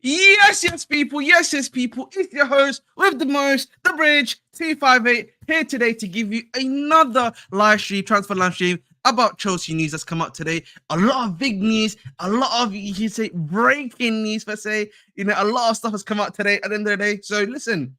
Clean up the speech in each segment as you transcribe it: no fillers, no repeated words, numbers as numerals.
Yes, people. Yes, people. It's your host with the most, the bridge 258 here today to give you another transfer live stream about Chelsea news that's come out today. A lot of big news, a lot of you can say breaking news per se. A lot of stuff has come out today at the end of the day. So listen,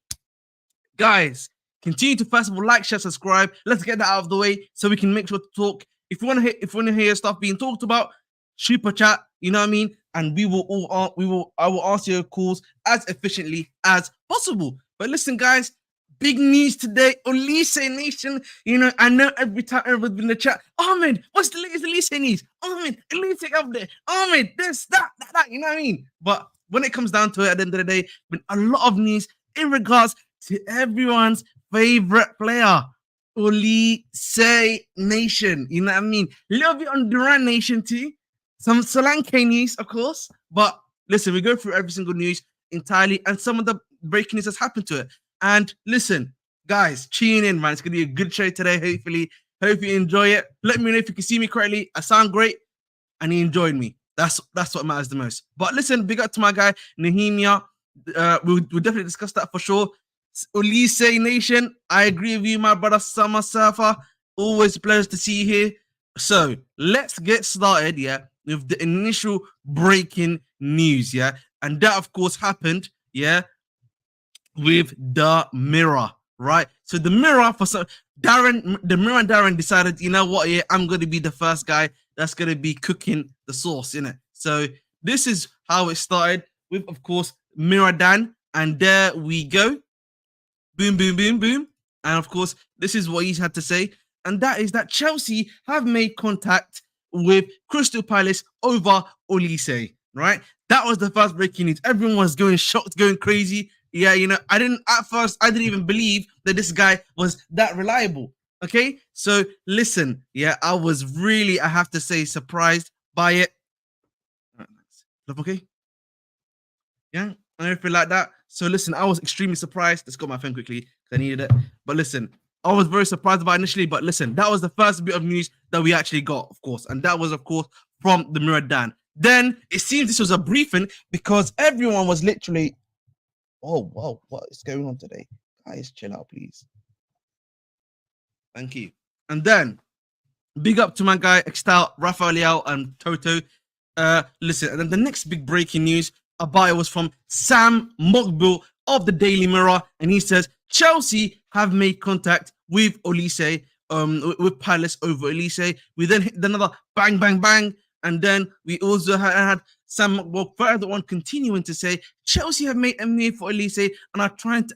guys, continue to first of all like, share, subscribe. Let's get that out of the way so we can make sure to talk. If you want to hear stuff being talked about, super chat. You know what I mean? And I will answer your calls as efficiently as possible. But listen, guys, big news today. Olise Nation. I know every time everyone's been in the chat. Ahmed, what's the latest Olise news? Ahmed, Olise up there. Ahmed, this, that. You know what I mean? But when it comes down to it, at the end of the day, been a lot of news in regards to everyone's favorite player, Olise Nation. You know what I mean? A little bit on Duran Nation too. Some Solanke news, of course. But listen, we go through every single news entirely and some of the breaking news that's happened to it. And listen, guys, tune in, man. It's going to be a good show today, hopefully. Hope you enjoy it. Let me know if you can see me correctly. I sound great and you enjoyed me. That's what matters the most. But listen, big up to my guy, Nehemia. We'll definitely discuss that for sure. Olise Nation, I agree with you, my brother Summer Surfer. Always a pleasure to see you here. So let's get started, with the initial breaking news, and that of course happened, with the Mirror, right? So the Mirror the Mirror and Darren decided, you know what, I'm going to be the first guy that's going to be cooking the sauce, innit? So this is how it started with, of course, Mirror Dan, and there we go. Boom, boom, boom, boom. And of course, this is what he's had to say. And that is that Chelsea have made contact with Crystal Palace over Olise, right? That was the first breaking news. Everyone was going shocked, going crazy. Yeah, I didn't even believe that this guy was that reliable. Okay, so listen, I was really, I have to say, surprised by it. Love, okay? Yeah, and everything like that. So listen, I was extremely surprised. Let's go my phone quickly because I needed it. But listen, I was very surprised about it initially. But listen, that was the first bit of news that we actually got, of course. And that was, of course, from the Mirror Dan. Then it seems this was a briefing because everyone was literally, oh, wow, what is going on today? Guys, chill out, please. Thank you. And then, big up to my guy, Extal, Rafael and Toto. Listen, and then the next big breaking news about it was from Sam Mokbil of the Daily Mirror, and he says Chelsea have made contact with Olise, with Palace over Olise. We then hit another bang, bang, bang, and then we also had Sam Mokbil further on continuing to say Chelsea have made a move for Olise and are trying to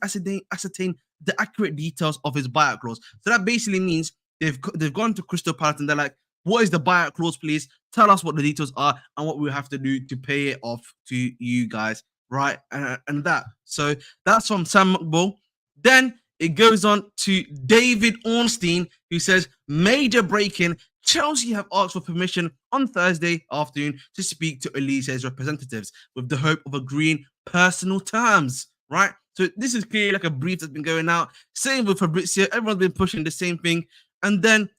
ascertain the accurate details of his buyout clause. So that basically means they've gone to Crystal Palace and they're like, what is the buyout clause, please? Tell us what the details are and what we have to do to pay it off to you guys, right? And that. So that's from Sam Mokbil. Then it goes on to David Ornstein, who says, major breaking, Chelsea have asked for permission on Thursday afternoon to speak to Olise's representatives with the hope of agreeing personal terms, right? So this is clearly like a brief that's been going out. Same with Fabrizio. Everyone's been pushing the same thing. And then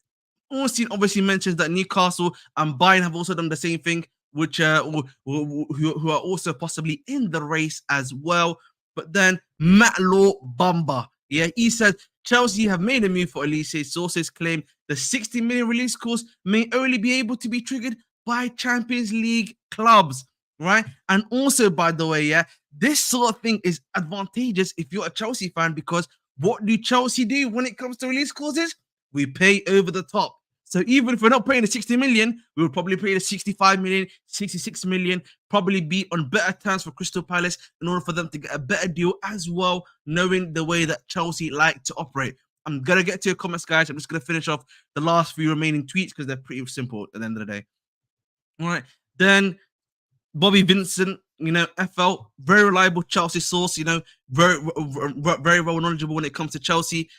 Ornstein obviously mentions that Newcastle and Bayern have also done the same thing, which who are also possibly in the race as well. But then Matt Law Bamba, he said Chelsea have made a move for Olise. Sources claim the 60 million release clause may only be able to be triggered by Champions League clubs, right? And also, by the way, this sort of thing is advantageous if you're a Chelsea fan, because what do Chelsea do when it comes to release clauses? We pay over the top. So even if we're not paying the 60 million, we will probably pay the 65 million, 66 million, probably be on better terms for Crystal Palace in order for them to get a better deal as well, knowing the way that Chelsea like to operate. I'm going to get to your comments, guys. I'm just going to finish off the last few remaining tweets because they're pretty simple at the end of the day. All right. Then Bobby Vincent, FL, very reliable Chelsea source, very well knowledgeable when it comes to Chelsea.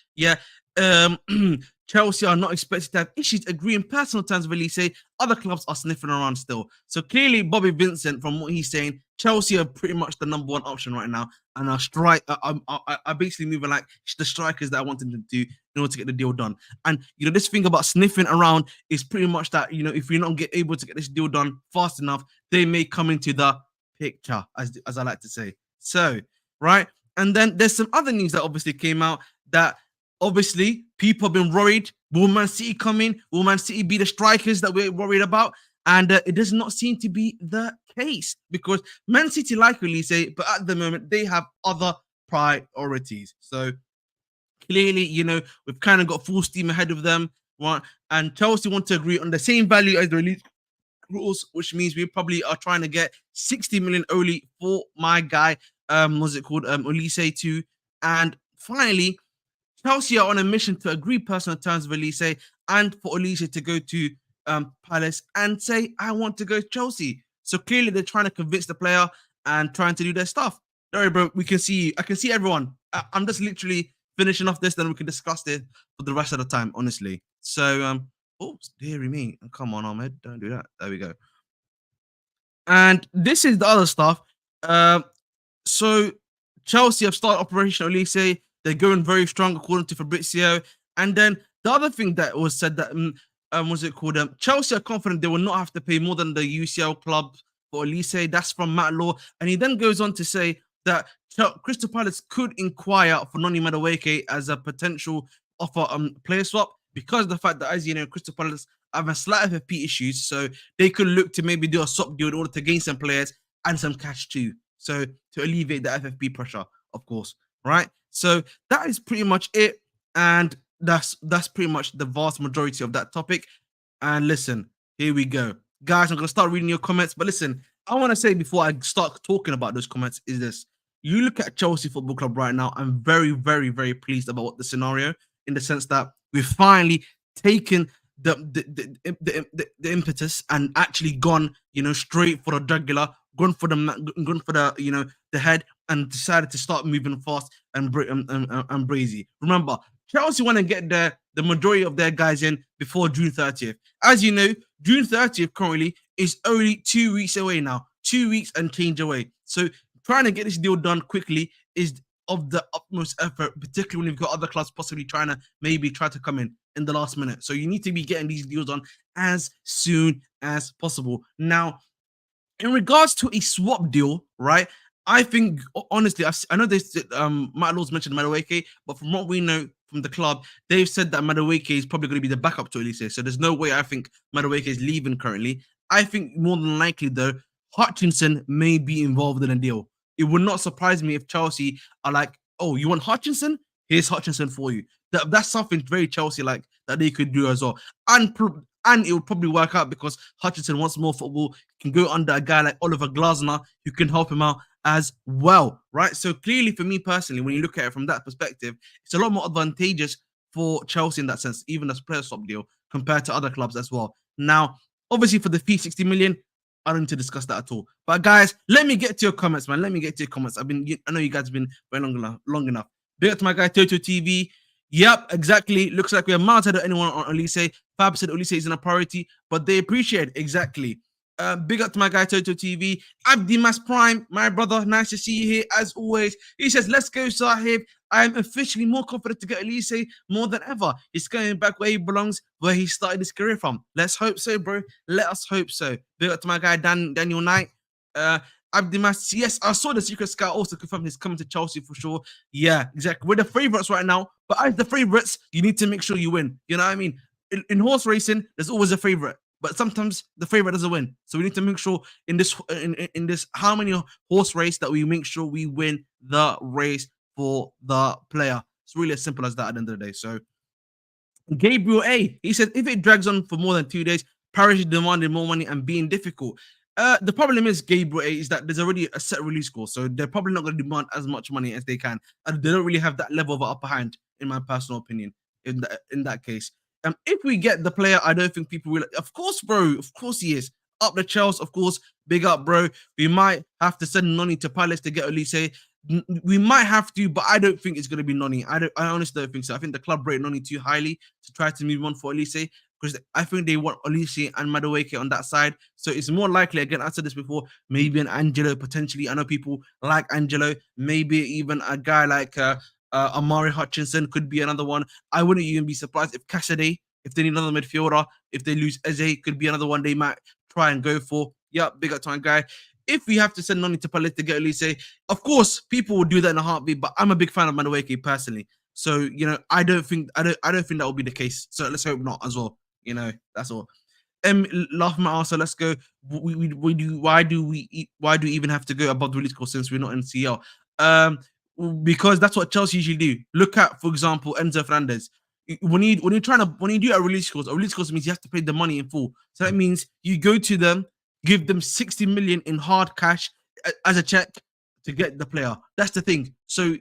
Chelsea are not expected to have issues agreeing personal terms with Olise. Other clubs are sniffing around still. So clearly, Bobby Vincent, from what he's saying, Chelsea are pretty much the number one option right now, and are basically moving like the strikers that I wanted to do in order to get the deal done. And this thing about sniffing around is pretty much that if we're not able to get this deal done fast enough, they may come into the picture, as I like to say. So, right, and then there's some other news that obviously came out that obviously people have been worried. Will Man City come in? Will Man City be the strikers that we're worried about? And it does not seem to be the case because Man City like Olise, but at the moment they have other priorities. So clearly, we've kind of got full steam ahead of them, right? And Chelsea want to agree on the same value as the release rules, which means we probably are trying to get 60 million only for my guy, what's it called, Olise too. And finally, Chelsea are on a mission to agree personal terms with Olise and for Olise to go to Palace and say, I want to go to Chelsea. So clearly they're trying to convince the player and trying to do their stuff. Don't worry, bro. We can see you. I can see everyone. I'm just literally finishing off this, then we can discuss it for the rest of the time, honestly. So, oh, dearie me. Come on, Ahmed. Don't do that. There we go. And this is the other stuff. So Chelsea have started Operation Olise. They're going very strong according to Fabrizio. And then the other thing that was said that was it called? Chelsea are confident they will not have to pay more than the UCL club for Olise. That's from Matt Law. And he then goes on to say that Crystal Palace could inquire for Noni Madueke as a potential offer player swap because of the fact that, as you know, Crystal Palace have a slight FFP issues, so they could look to maybe do a swap deal in order to gain some players and some cash too. So to alleviate the FFP pressure, of course, right? So that is pretty much it, and that's pretty much the vast majority of that topic. And listen, here we go, guys. I'm gonna start reading your comments, but listen, I want to say before I start talking about those comments is this: you look at Chelsea Football Club right now. I'm very, very, very pleased about the scenario in the sense that we've finally taken the impetus and actually gone, straight for the jugular, gone for the head, and decided to start moving fast and brazy. Remember, Chelsea want to get the majority of their guys in before June 30th. As you know, June 30th currently is only 2 weeks away now, 2 weeks and change away. So trying to get this deal done quickly is of the utmost effort, particularly when you've got other clubs possibly trying to maybe try to come in the last minute. So you need to be getting these deals done as soon as possible. Now, in regards to a swap deal, right? I think honestly, I know they Matt Laws mentioned Madueke, but from what we know from the club, they've said that Madueke is probably going to be the backup to Olise. So there's no way I think Madueke is leaving currently. I think more than likely though, Hutchinson may be involved in a deal. It would not surprise me if Chelsea are like, oh, you want Hutchinson? Here's Hutchinson for you. That's something very Chelsea like that they could do as well. And it would probably work out because Hutchinson wants more football, can go under a guy like Oliver Glasner who can help him out as well, right? So clearly for me personally, when you look at it from that perspective, it's a lot more advantageous for Chelsea in that sense, even as player swap deal compared to other clubs as well. Now, obviously for the fee, 60 million, I don't need to discuss that at all. But guys, let me get to your comments, man. Let me get to your comments. I know you guys have been very long enough. Big up to my guy Toto TV. Yep, exactly. Looks like we are miles ahead of anyone on Olise. Fab said Olise isn't a priority, but they appreciate it. Exactly. Big up to my guy Toto TV. Abdi Mas Prime, my brother. Nice to see you here as always. He says, let's go, Sahib. I am officially more confident to get Olise more than ever. He's going back where he belongs, where he started his career from. Let's hope so, bro. Let us hope so. Big up to my guy Daniel Knight. Abdimas, yes, I saw the Secret Scout also confirmed he's coming to Chelsea for sure. Yeah, exactly. We're the favourites right now, but as the favourites, you need to make sure you win. You know what I mean? In horse racing, there's always a favourite, but sometimes the favourite doesn't win. So we need to make sure in this how many horse race that we make sure we win the race for the player. It's really as simple as that at the end of the day. So Gabriel A, he said if it drags on for more than 2 days, Paris is demanding more money and being difficult. The problem is, Gabriel A, is that there's already a set release score, so they're probably not going to demand as much money as they can, and they don't really have that level of upper hand, in my personal opinion. In that case, if we get the player, I don't think people will. Of course, bro. Of course he is up the Chelsea. Of course, big up, bro. We might have to send Noni to Palace to get Olise. We might have to, but I don't think it's going to be Noni. I honestly don't think so. I think the club rate Noni too highly to try to move on for Olise, because I think they want Olise and Madueke on that side. So it's more likely, again, I said this before, maybe an Angelo potentially. I know people like Angelo. Maybe even a guy like Amari Hutchinson could be another one. I wouldn't even be surprised if Cassidy, if they need another midfielder, if they lose Eze, could be another one they might try and go for. Yeah, big up to my guy. if we have to send money to Palce to get Olise, of course, people will do that in a heartbeat. But I'm a big fan of Madueke personally, so I don't think that will be the case. So let's hope not as well. That's all. Laugh my ass. So let's go. We do. Why do we even have to go above the release course since we're not in CL? Because that's what Chelsea usually do. Look at, for example, Enzo Fernandez. When you do a release course means you have to pay the money in full. So that means you go to them, give them 60 million in hard cash as a check to get the player. That's the thing. So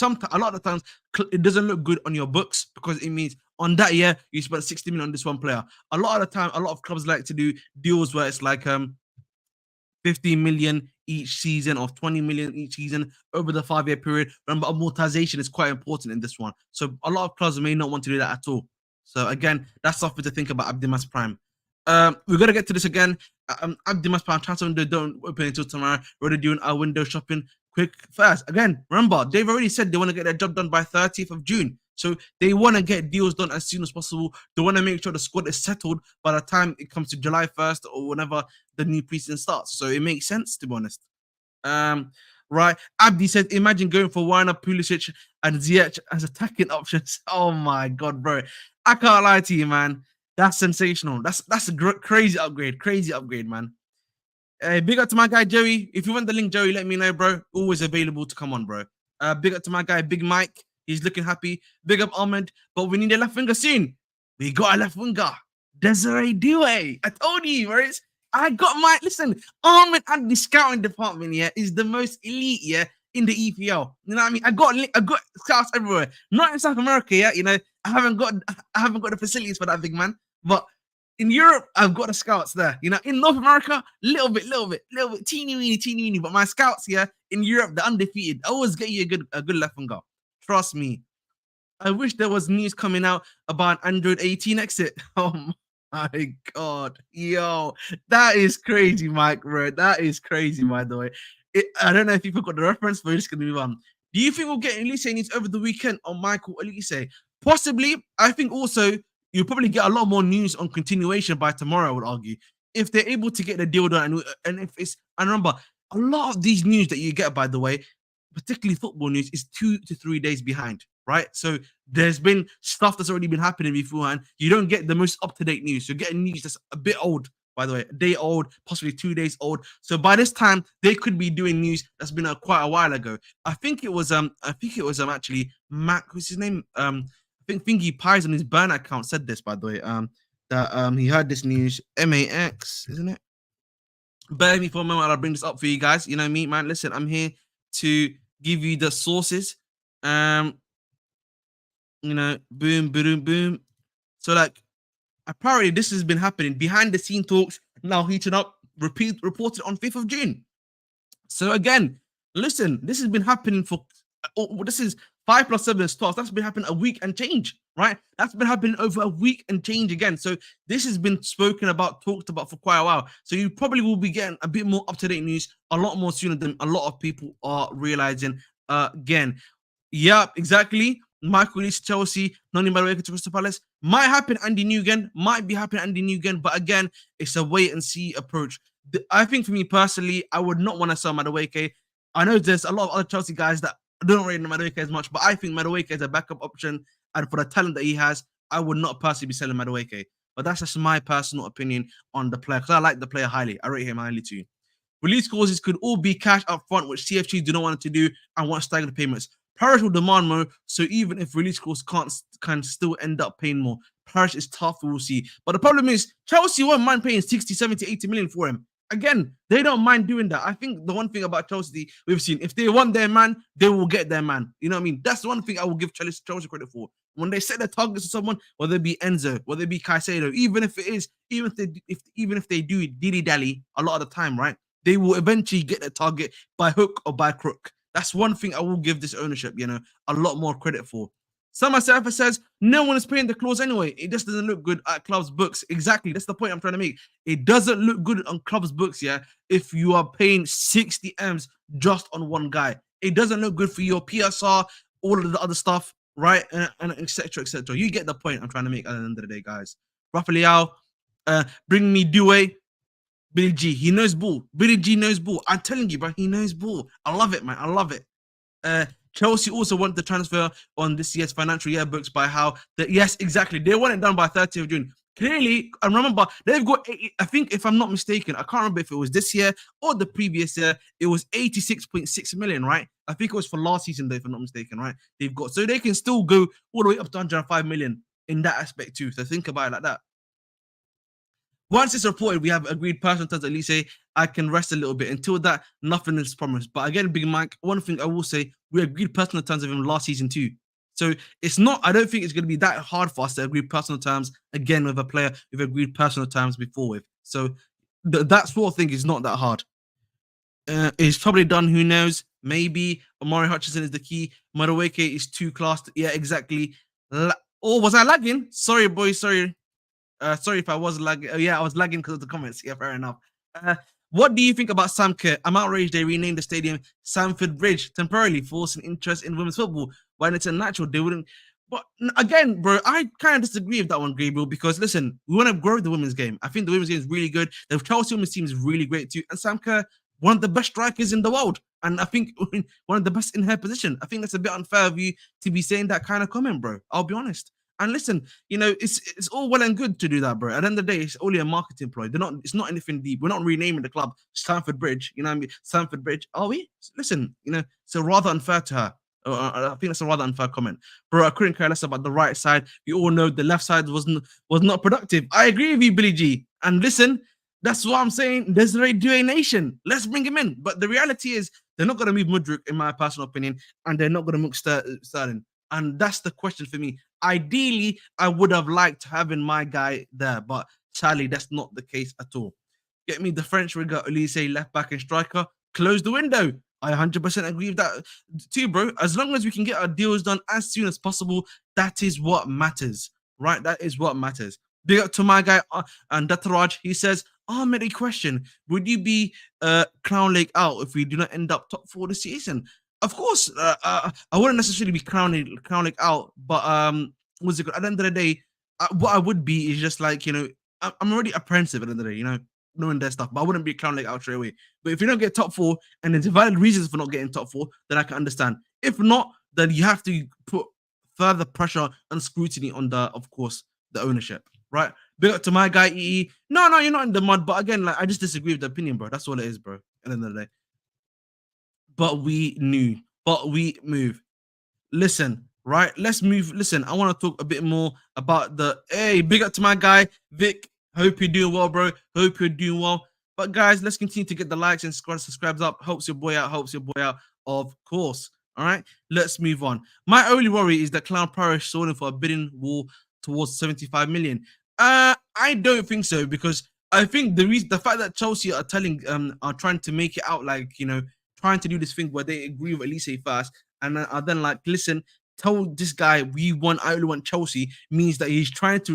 a lot of the times it doesn't look good on your books because it means on that year you spent 60 million on this one player. A lot of the time, a lot of clubs like to do deals where it's like 15 million each season or 20 million each season over the 5-year period. Remember, amortization is quite important in this one. So a lot of clubs may not want to do that at all. So again, that's something to think about. Abdimas Prime. We're gonna get to this again. Abdimas Prime transfer window don't open until tomorrow. We're already doing our window shopping quick fast. Again, remember, they've already said they want to get their job done by 30th of June. So they want to get deals done as soon as possible. They want to make sure the squad is settled by the time it comes to July 1st or whenever the new preseason starts. So it makes sense, to be honest. Right. Abdi said, imagine going for Werner, Pulisic, and Ziyech as attacking options. Oh my God, bro. I can't lie to you, man. That's sensational. That's a crazy upgrade. Crazy upgrade, man. Big up to my guy, Joey. If you want the link, Joey, let me know, bro. Always available to come on, bro. Big up to my guy, Big Mike. He's looking happy. Big up Ahmed. But we need a left winger soon. We got a left winger. Desiree Doué. I told you, right? Listen, Ahmed and the scouting department, yeah, is the most elite, yeah, in the EPL. You know what I mean? I got scouts everywhere. Not in South America, yeah. I haven't got the facilities for that, big man. But in Europe, I've got the scouts there. In North America, little bit, teeny weeny. But my scouts, yeah, in Europe, they're undefeated. I always get you a good left winger. Trust me. I wish there was news coming out about Android 18 exit. Oh my God. Yo, that is crazy, Mike, bro. That is crazy, by the way. I don't know if you forgot the reference, but we're just going to move on. Do you think we'll get Olise news over the weekend on Michael Olise? Possibly. I think also you'll probably get a lot more news on continuation by tomorrow, I would argue. If they're able to get the deal done, and remember, a lot of these news that you get, by the way, particularly football news, is 2 to 3 days behind, right? So there's been stuff that's already been happening beforehand. You don't get the most up-to-date news. You're getting news that's a bit old, by the way, a day old, possibly 2 days old. So by this time, they could be doing news that's been quite a while ago. I think it was actually Mac, who's his name? I think Thingy Pies on his burn account said this, by the way. That he heard this news. MAX, isn't it? Bear with me for a moment. I'll bring this up for you guys. You know me, man. Listen, I'm here to give you the sources. Boom. So apparently this has been happening behind the scene talks, now heating up, reported on 5th of June. So again, listen, this has been happening this is 5 + 7 is 12. That's been happening a week and change, right? That's been happening over a week and change again. So this has been talked about for quite a while. So you probably will be getting a bit more up-to-date news a lot more sooner than a lot of people are realizing again. Yeah, exactly. Michael Olise, Chelsea, Noni Madueke to Crystal Palace. Might happen Andy Newgen, but again, it's a wait and see approach. I think for me personally, I would not want to sell Madueke. I know there's a lot of other Chelsea guys that don't rate Madueke as much, but I think Madueke is a backup option, and for the talent that he has, I would not personally be selling Madueke. But that's just my personal opinion on the player, because I like the player highly. I rate him highly too. Release clauses could all be cash up front, which CFG do not want to do and want staggered payments. Parish will demand more, so even if release clause can still end up paying more. Parish is tough, we will see. But the problem is, Chelsea won't mind paying 60, 70, 80 million for him. Again, they don't mind doing that. I think the one thing about Chelsea we've seen, if they want their man, they will get their man. You know what I mean? That's the one thing I will give Chelsea credit for. When they set their targets to someone, whether it be Enzo, whether it be Caicedo, even if they do dilly-dally a lot of the time, right? They will eventually get their target by hook or by crook. That's one thing I will give this ownership, a lot more credit for. Summer Surfer says, no one is paying the clause anyway. It just doesn't look good at clubs' books. Exactly. That's the point I'm trying to make. It doesn't look good on clubs' books, yeah, if you are paying 60 M's just on one guy. It doesn't look good for your PSR, all of the other stuff, right? And et cetera, et cetera. You get the point I'm trying to make at the end of the day, guys. Rafael, bring me Doué. Billy G, he knows ball. Billy G knows ball. I'm telling you, bro, he knows ball. I love it, man. I love it. Chelsea also want the transfer on this year's financial year books by how that yes, exactly. They want it done by 30th of June. Clearly, I remember they've got. I think if I'm not mistaken, I can't remember if it was this year or the previous year. It was 86.6 million, right? I think it was for last season, though, if I'm not mistaken, right? They've got so they can still go all the way up to 105 million in that aspect too. So think about it like that. Once it's reported, we have agreed personal terms. Olise, I can rest a little bit. Until that, nothing is promised. But again, Big Mike, one thing I will say, we agreed personal terms with him last season too. So it's not. I don't think it's going to be that hard for us to agree personal terms again with a player we've agreed personal terms before with. So that sort of thing is not that hard. It's probably done. Who knows? Maybe Omari Hutchinson is the key. Madueke is too classed. Yeah, exactly. Oh, was I lagging? Sorry, boys. Sorry. Sorry if I was lagging. Yeah, I was lagging because of the comments. Yeah, fair enough. What do you think about Sam Kerr? I'm outraged they renamed the stadium Sanford Bridge temporarily, forcing interest in women's football when it's a natural. They wouldn't. But again, bro, I kind of disagree with that one, Gabriel, because listen, we want to grow the women's game. I think the women's game is really good. The Chelsea women's team is really great too. And Sam Kerr, one of the best strikers in the world. And I think one of the best in her position. I think that's a bit unfair of you to be saying that kind of comment, bro. I'll be honest. And listen, it's all well and good to do that, bro. At the end of the day, it's only a marketing ploy. It's not anything deep. We're not renaming the club Stamford Bridge. You know what I mean? Stamford Bridge. Are we? Listen, it's a rather unfair to her. I think that's a rather unfair comment, bro. I couldn't care less about the right side. We all know the left side was not productive. I agree with you, Billy G. And listen, that's what I'm saying. There's a do a nation. Let's bring him in. But the reality is, they're not going to move Mudryk, in my personal opinion, and they're not going to move Sterling. And that's the question for me. Ideally, I would have liked having my guy there, but sadly, that's not the case at all. Get me the French rigger, Olise, left back and striker. Close the window. I 100% agree with that too, bro. As long as we can get our deals done as soon as possible, that is what matters, right? That is what matters. Big up to my guy, and Dataraj. He says, Ahmed, a question. Would you be Crown Lake out if we do not end up top 4 this season? Of course, I wouldn't necessarily be Crown Lake out, but what's it? At the end of the day, what I would be is just like I'm already apprehensive at the end of the day, knowing their stuff, but I wouldn't be Crown Lake out straight away. But if you don't get top 4 and there's valid reasons for not getting top 4, then I can understand. If not, then you have to put further pressure and scrutiny on of course, the ownership, right? Big up to my guy EE. No, you're not in the mud, but again, like I just disagree with the opinion, bro. That's all it is, bro. At the end of the day. But we knew. But we move. Listen, right? Let's move. Listen, I want to talk a bit more about big up to my guy, Vic. Hope you're doing well, bro. Hope you're doing well. But guys, let's continue to get the likes and subscribes up. Helps your boy out. Of course. All right. Let's move on. My only worry is that Clown Parish sold him for a bidding war towards 75 million. I don't think so, because I think the fact that Chelsea are trying to make it out like trying to do this thing where they agree with Olise first, and are then like, listen, tell this guy I only want Chelsea, means that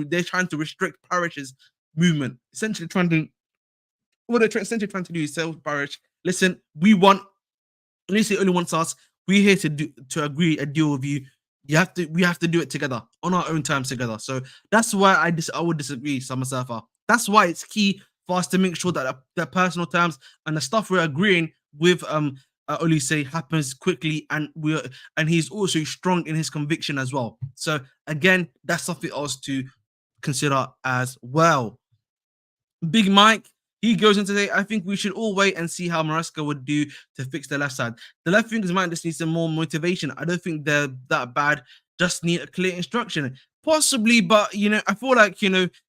they're trying to restrict Parish's movement. Essentially trying to do is tell Parish, listen, Olise only wants us. We're here to agree a deal with you. We have to do it together on our own terms together. So that's why I would disagree, Summer Surfer. That's why it's key for us to make sure that the personal terms and the stuff we're agreeing with Olise happens quickly, and he's also strong in his conviction as well. So again, that's something else to consider as well. Big Mike, he goes into say, I think we should all wait and see how Maresca would do to fix the left side. The left wingers might just need some more motivation. I don't think they're that bad. Just need a clear instruction. Possibly, but I feel like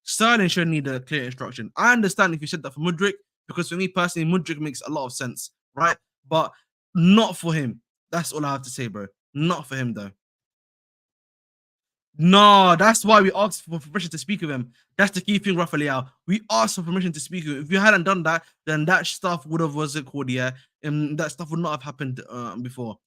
Sterling should need a clear instruction. I understand if you said that for Mudryk, because for me personally, Mudryk makes a lot of sense, right? But not for him. That's all I have to say, bro. Not for him, though. No, that's why we asked for permission to speak with him. That's the key thing, Raphael. We asked for permission to speak with him. If you hadn't done that, then that stuff would have wasn't called, and that stuff would not have happened before.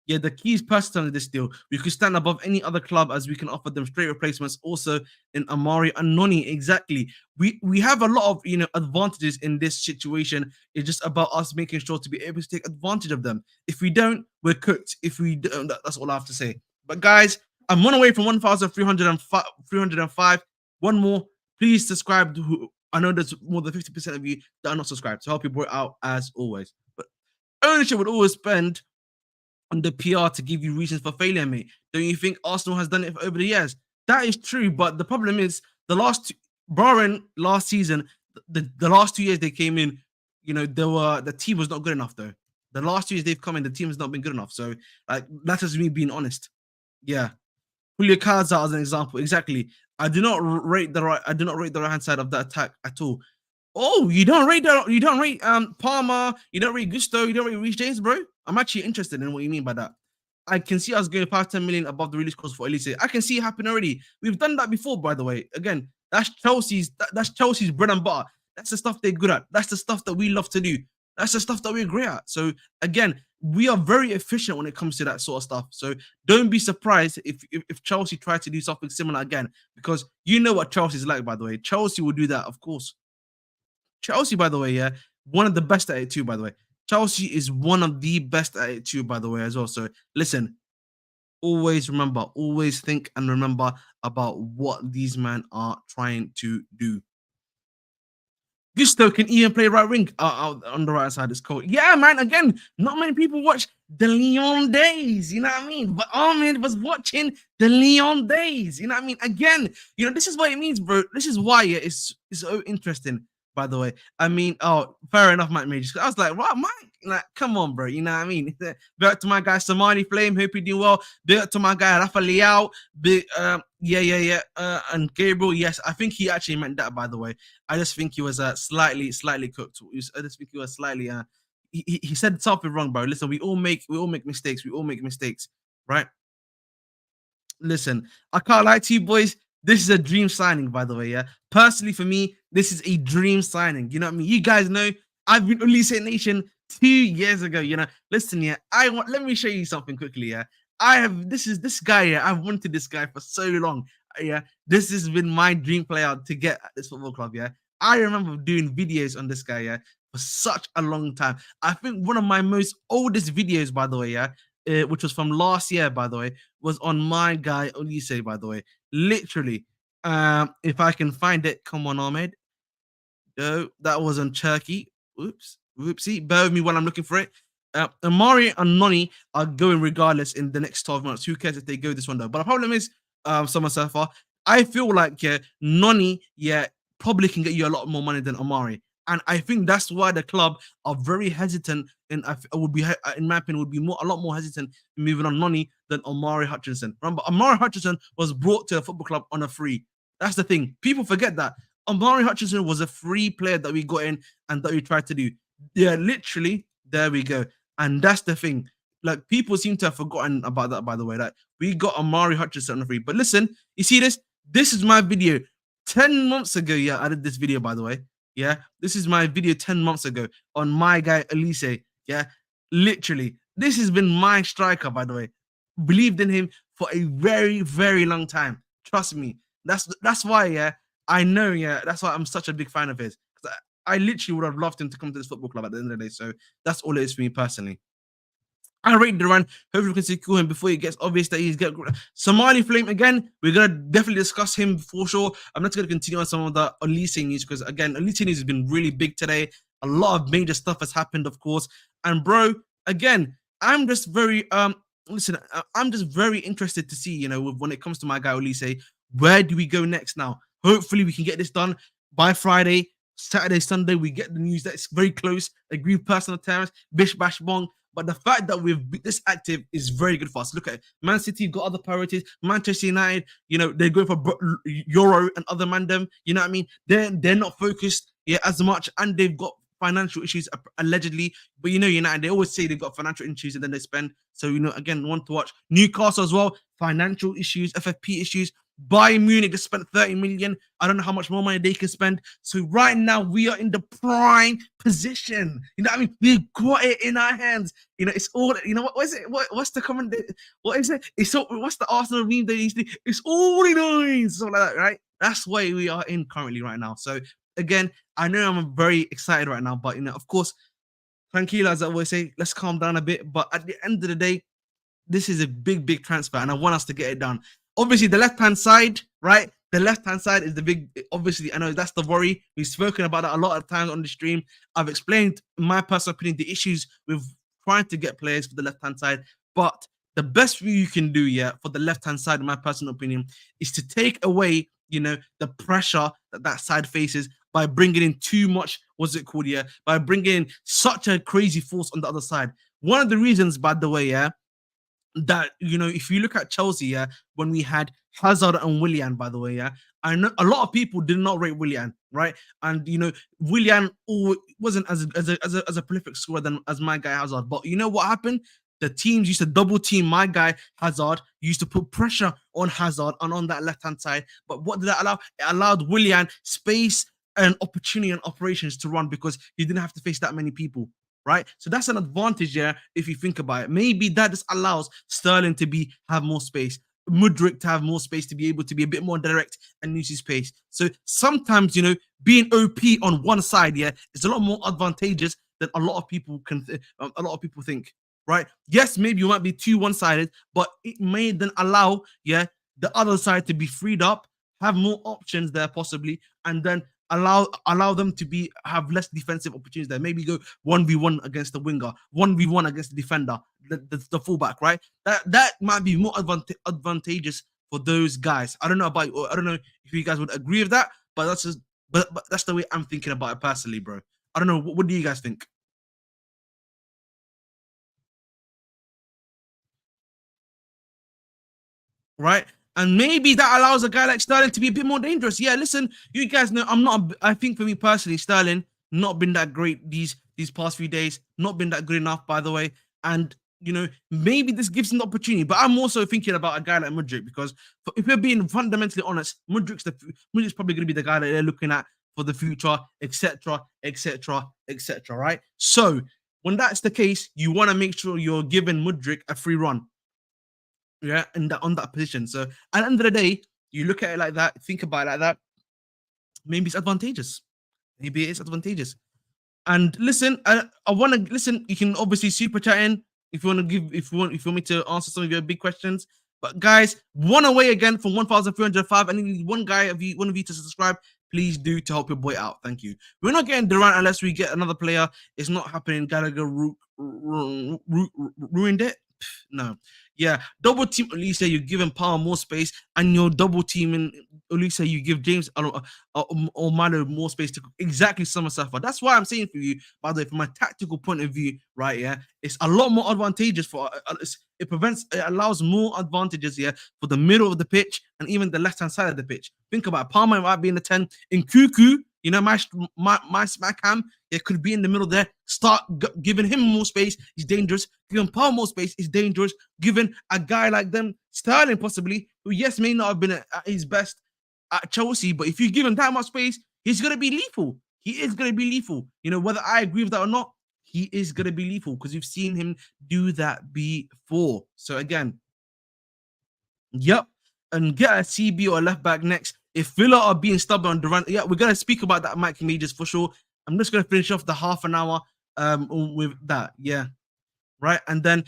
Yeah, the key is personal to this deal. We could stand above any other club as we can offer them straight replacements also in Amari and Noni. Exactly. We have a lot of advantages in this situation. It's just about us making sure to be able to take advantage of them. If we don't, we're cooked. If we don't, that's all I have to say. But guys, I'm one away from 1,305. One more. Please subscribe I know there's more than 50% of you that are not subscribed. So I hope you brought it out as always. But ownership would always spend on the PR to give you reasons for failure, mate. Don't you think Arsenal has done it over the years? That is true, but the problem is barring last season, the last 2 years they came in, the team was not good enough though. The last 2 years they've come in, the team has not been good enough. So like that's just me being honest. Yeah. Pull your cards out as an example. Exactly. I do not rate the right hand side of the attack at all. Oh, you don't rate Palmer, you don't rate Gusto, you don't rate Reece James, bro. I'm actually interested in what you mean by that. I can see us going past 10 million above the release cost for Olise. I can see it happen already. We've done that before, by the way. Again, that's Chelsea's bread and butter. That's the stuff they're good at. That's the stuff that we love to do. That's the stuff that we're great at. So again, we are very efficient when it comes to that sort of stuff. So don't be surprised if Chelsea try to do something similar again, because you know what Chelsea's like, by the way. Chelsea will do that, of course. Chelsea, by the way, yeah, one of the best at it too, by the way. Chelsea is one of the best at it too, by the way, as well. So listen, always remember, always think and remember about what these men are trying to do. Gusto can even play right wing on the right side. It's cool. Yeah, man. Again, not many people watch the Leon days. You know what I mean? But Ahmed was watching the Leon days. You know what I mean? Again, this is what it means, bro. This is why it's so interesting. By the way, I mean, fair enough, Mike Majors. I was like, what, Mike? Like, come on, bro. You know what I mean? Big up to my guy Somali Flame. Hope you're doing well. Big up to my guy Rafa Leao. And Gabriel. Yes, I think he actually meant that. By the way, I just think he was slightly cooked. I just think he was slightly. He said something wrong, bro. Listen, we all make mistakes. We all make mistakes, right? Listen, I can't lie to you, boys. This is a dream signing, by the way. Yeah, personally for me, this is a dream signing. You know what I mean? You guys know I've been Olise Nation 2 years ago. Listen, yeah, let me show you something quickly. Yeah, this guy. Yeah, I've wanted this guy for so long. Yeah, this has been my dream player to get at this football club. Yeah, I remember doing videos on this guy. Yeah, for such a long time. I think one of my most oldest videos, by the way. Yeah. Which was from last year, by the way, was on my guy Olise, by the way. Literally. If I can find it, come on, Ahmed. No, that was on Turkey. Oops. Whoopsie. Bear with me while I'm looking for it. Amari and Noni are going regardless in the next 12 months. Who cares if they go this one, though? But the problem is, Summer Surfer, I feel like Noni, probably can get you a lot more money than Amari. And I think that's why the club are very hesitant, and would be, in my opinion, would be a lot more hesitant moving on Noni than Omari Hutchinson. Remember, Omari Hutchinson was brought to a football club on a free. That's the thing. People forget that. Omari Hutchinson was a free player that we got in and that we tried to do. Yeah, literally, there we go. And that's the thing. Like, people seem to have forgotten about that, by the way. Like, we got Omari Hutchinson on the free. But listen, you see this? This is my video. 10 months ago, I did this video, by the way. Yeah, this is my video 10 months ago on my guy Olise. Yeah, literally, this has been my striker, by the way. Believed in him for a very, very long time. Trust me. That's why, I know, that's why I'm such a big fan of his. I literally would have loved him to come to this football club at the end of the day. So that's all it is for me personally. I rate Duran. Hopefully we can secure him before it gets obvious that he's getting Somali Flame again. We're gonna definitely discuss him for sure. I'm not gonna continue on some of the Olise news because again, Olise news has been really big today. A lot of major stuff has happened, of course. And bro, again, I'm just very listen. I'm just very interested to see, when it comes to my guy Olise, where do we go next now? Hopefully we can get this done by Friday. Saturday, Sunday, we get the news that's very close. Agreed personal terms, bish bash bong. But the fact that we've been this active is very good for us. Look at it. Man City got other priorities. Manchester United, they're going for Euro and other mandem. You know what I mean? They're not focused as much, and they've got financial issues allegedly. But United, they always say they've got financial issues and then they spend. So again, want to watch Newcastle as well. Financial issues, FFP issues. Bayern Munich just spent 30 million. I don't know how much more money they can spend. So right now we are in the prime position. You know what I mean? We've got it in our hands. It's all. What is it? What's the comment? What is it? It's so. What's the Arsenal meme they used to? It's all in eyes. Something like that, right? That's where we are in currently right now. So again, I know I'm very excited right now, but of course, tranquila, as I always say, let's calm down a bit. But at the end of the day, this is a big, big transfer, and I want us to get it done. Obviously, the left-hand side, right? The left-hand side is the big, obviously, I know that's the worry. We've spoken about that a lot of times on the stream. I've explained my personal opinion, the issues with trying to get players for the left-hand side. But the best thing you can do, yeah, for the left-hand side, in my personal opinion, is to take away, the pressure that that side faces by bringing in too much, what's it called, yeah, by bringing in such a crazy force on the other side. One of the reasons, by the way, yeah, that if you look at Chelsea, yeah, when we had Hazard and Willian, by the way, yeah, I know a lot of people did not rate Willian, right? And Willian wasn't as a prolific scorer than as my guy Hazard. But you know what happened? The teams used to double team my guy Hazard, used to put pressure on Hazard and on that left hand side. But what did that allow? It allowed Willian space and opportunity and operations to run because he didn't have to face that many people, right? So that's an advantage, yeah, if you think about it. Maybe that just allows Sterling to have more space, Mudryk to have more space, to be able to be a bit more direct and use his pace. So sometimes, being OP on one side, yeah, is a lot more advantageous than a lot of people think, right? Yes, maybe you might be too one-sided, but it may then allow, yeah, the other side to be freed up, have more options there possibly, and then allow them to have less defensive opportunities there. Maybe go 1v1 against the winger, 1v1 against the defender, the fullback, right? That might be more advantageous for those guys. I don't know if you guys would agree with that, but but that's the way I'm thinking about it personally, bro. I don't know. What do you guys think? Right? And maybe that allows a guy like Sterling to be a bit more dangerous. Yeah, listen, you guys know I think for me personally, Sterling not been that great these past few days, not been that good enough, by the way. And maybe this gives him the opportunity. But I'm also thinking about a guy like Mudryk because if we're being fundamentally honest, Mudryk's probably going to be the guy that they're looking at for the future, etc., etc., etc. Right? So when that's the case, you want to make sure you're giving Mudryk a free run, yeah, and on that position. So at the end of the day, you look at it like that, think about it like that. Maybe it's advantageous. Maybe it's advantageous. And listen, I want to listen. You can obviously super chat in if you want to if you want me to answer some of your big questions. But guys, one away again from 1,305. I need one one of you to subscribe. Please do to help your boy out. Thank you. We're not getting Duran unless we get another player. It's not happening. Gallagher ruined it. No. Yeah, double team Olise, you're giving Power more space, and you're double teaming Olise, you give James or Mano more space to exactly summer suffer. That's why I'm saying for you, by the way, from a tactical point of view, right? Yeah, it's a lot more advantageous for it allows more advantages here for the middle of the pitch and even the left hand side of the pitch. Think about it. Palmer might be in the 10 in Cuckoo. My smack ham, it could be in the middle there. Start giving him more space. He's dangerous. Giving Paul more space is dangerous. Giving a guy like them, Sterling possibly, who yes may not have been at his best at Chelsea, but if you give him that much space, he's gonna be lethal. He is gonna be lethal. Whether I agree with that or not, he is gonna be lethal because you've seen him do that before. So again, yep, and get a CB or a left back next. If Villa are being stubborn on Duran, yeah, we're gonna speak about that, Mike Majors, for sure. I'm just gonna finish off the half an hour with that, yeah, right, and then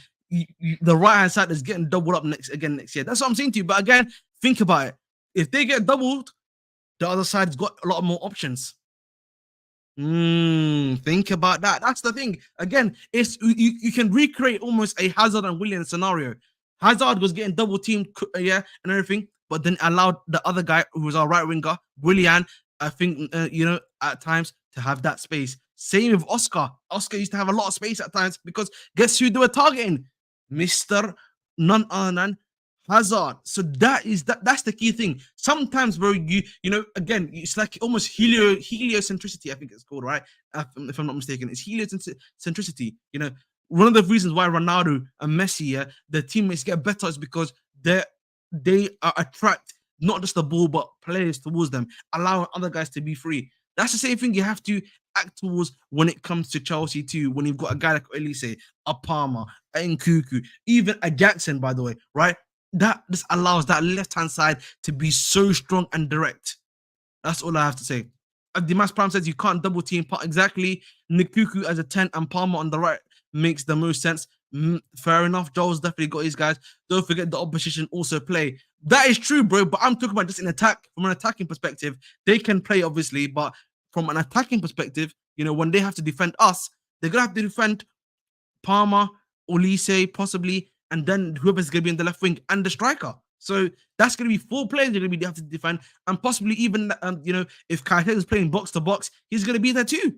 the right hand side is getting doubled up next year. That's what I'm saying to you. But again, think about it. If they get doubled, the other side's got a lot more options. Think about that. That's the thing. Again, it's you can recreate almost a Hazard and Willian scenario. Hazard was getting double teamed, yeah, and everything, but then allowed the other guy who was our right winger, Willian, I think, at times to have that space. Same with Oscar. Oscar used to have a lot of space at times because guess who they were targeting? Mr. None other than Hazard. So that's the key thing. Sometimes, bro, again, it's like almost heliocentricity, I think it's called, right? If I'm not mistaken, it's heliocentricity. One of the reasons why Ronaldo and Messi, their teammates get better is because they attract not just the ball but players towards them, allowing other guys to be free. That's the same thing you have to act towards when it comes to Chelsea too. When you've got a guy like Olise, a Palmer, a Nkuku, even a Jackson, by the way, right? That just allows that left-hand side to be so strong and direct. That's all I have to say. Dimas Prime says you can't double team. Exactly. Nkuku as a 10 and Palmer on the right makes the most sense. Fair enough. Joel's definitely got his guys. Don't forget the opposition also play. That is true, bro. But I'm talking about just in attack. From an attacking perspective, they can play obviously, but from an attacking perspective, when they have to defend us, they're gonna have to defend Palmer, Olise, possibly, and then whoever's going to be in the left wing and the striker. So that's going to be 4 players they're going to have to defend, and possibly even, if Kaite is playing box to box, he's going to be there too.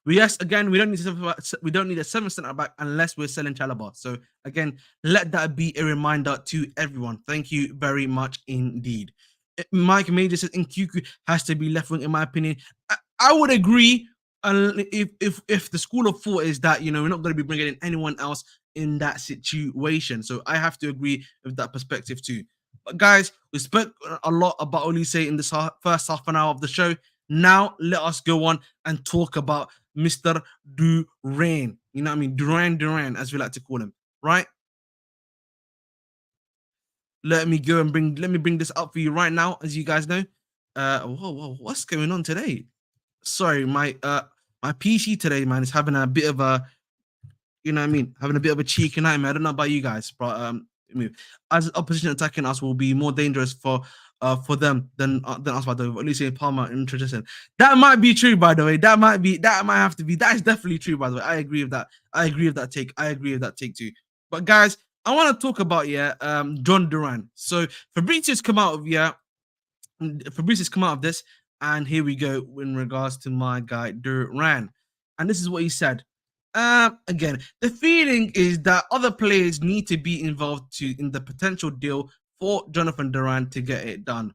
Yes, again, we don't need a 7 centre back unless we're selling Chalobah. So again, let that be a reminder to everyone. Thank you very much indeed. Mike Major says Nkuku has to be left wing, in my opinion. I would agree. If the school of thought is that we're not going to be bringing in anyone else in that situation, so I have to agree with that perspective too. But guys, we spoke a lot about Olise in this first half an hour of the show. Now let us go on and talk about Mr. Duran. You know what I mean? Duran, as we like to call him, right? Let me bring this up for you right now, as you guys know. Whoa, what's going on today? Sorry, my PC today, man, is having a bit of a, having a bit of a cheeky nightmare. I don't know about you guys, but as opposition attacking us will be more dangerous for them than us, by the way. At least in Palmer and Tradition. That might be true, by the way. That might have to be. That is definitely true, by the way. I agree with that. I agree with that take too. But guys, I want to talk about John Duran. So Fabrizio's come out of this, and here we go in regards to my guy Duran. And this is what he said. Again, the feeling is that other players need to be involved in the potential deal for Jonathan Duran to get it done.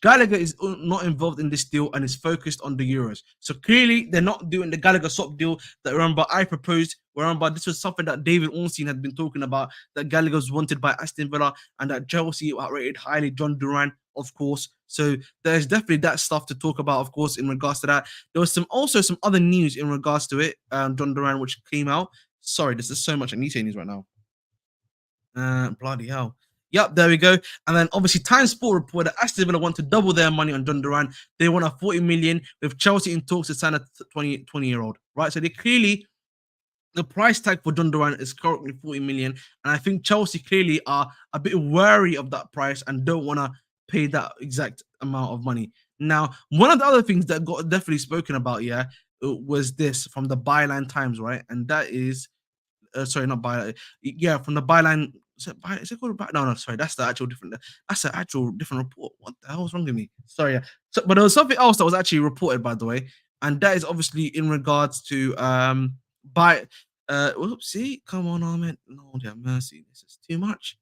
Gallagher is not involved in this deal and is focused on the Euros. So clearly, they're not doing the Gallagher swap deal that I proposed. Remember, this was something that David Ornstein had been talking about, that Gallagher was wanted by Aston Villa and that Chelsea rated highly John Duran, of course. So there's definitely that stuff to talk about, of course, in regards to that. There was also some other news in regards to it, John Duran, which came out. Sorry, this is so much Anita news right now. Bloody hell. Yep, there we go. And then obviously Time Sport reported that Aston Villa want to double their money on John Duran. They want a 40 million, with Chelsea in talks to sign a 20-year-old. Right? So they clearly, the price tag for John Duran is currently 40 million. And I think Chelsea clearly are a bit wary of that price and don't want to pay that exact amount of money. Now, one of the other things that got definitely spoken about, was this from the Byline Times, right? And that is, sorry, not Byline. Yeah, from the Byline. Is it called? No, sorry, that's the actual different. That's the actual different report. What the hell was wrong with me? Sorry, yeah. So, but there was something else that was actually reported, by the way, and that is obviously in regards to see, come on, Ahmed. Lord have mercy, this is too much.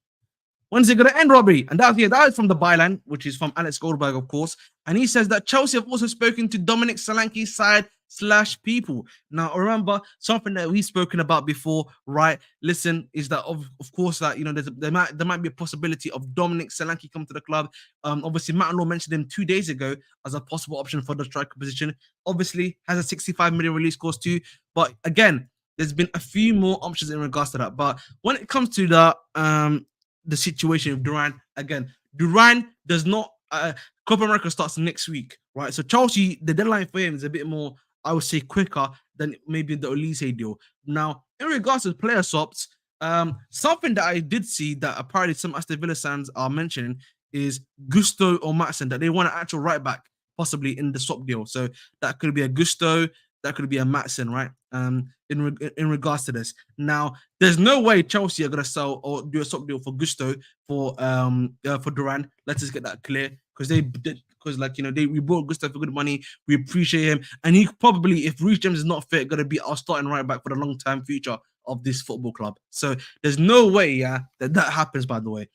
When's it going to end, Robbie? And that is from the Byline, which is from Alex Goldberg, of course. And he says that Chelsea have also spoken to Dominic Solanke's side / people. Now, remember, something that we've spoken about before, right? Listen, is that of course that there might be a possibility of Dominic Solanke come to the club. Obviously, Matt Law mentioned him 2 days ago as a possible option for the striker position. Obviously, has a 65 million release cost too. But again, there's been a few more options in regards to that. But when it comes to the situation of Duran, again, Duran does not. Copa America starts next week, right? So Chelsea, the deadline for him is a bit more, I would say, quicker than maybe the Olise deal. Now, in regards to player swaps, something that I did see that apparently some Aston Villa fans are mentioning is Gusto or Matson, that they want an actual right back possibly in the swap deal. So that could be a Gusto, that could be a Matson, right? In regards to this. Now, there's no way Chelsea are gonna sell or do a swap deal for Gusto for Duran. Let's just get that clear, because we bought Gusto for good money. We appreciate him, and he probably, if Reece James is not fit, gonna be our starting right back for the long term future of this football club. So there's no way, that happens. By the way.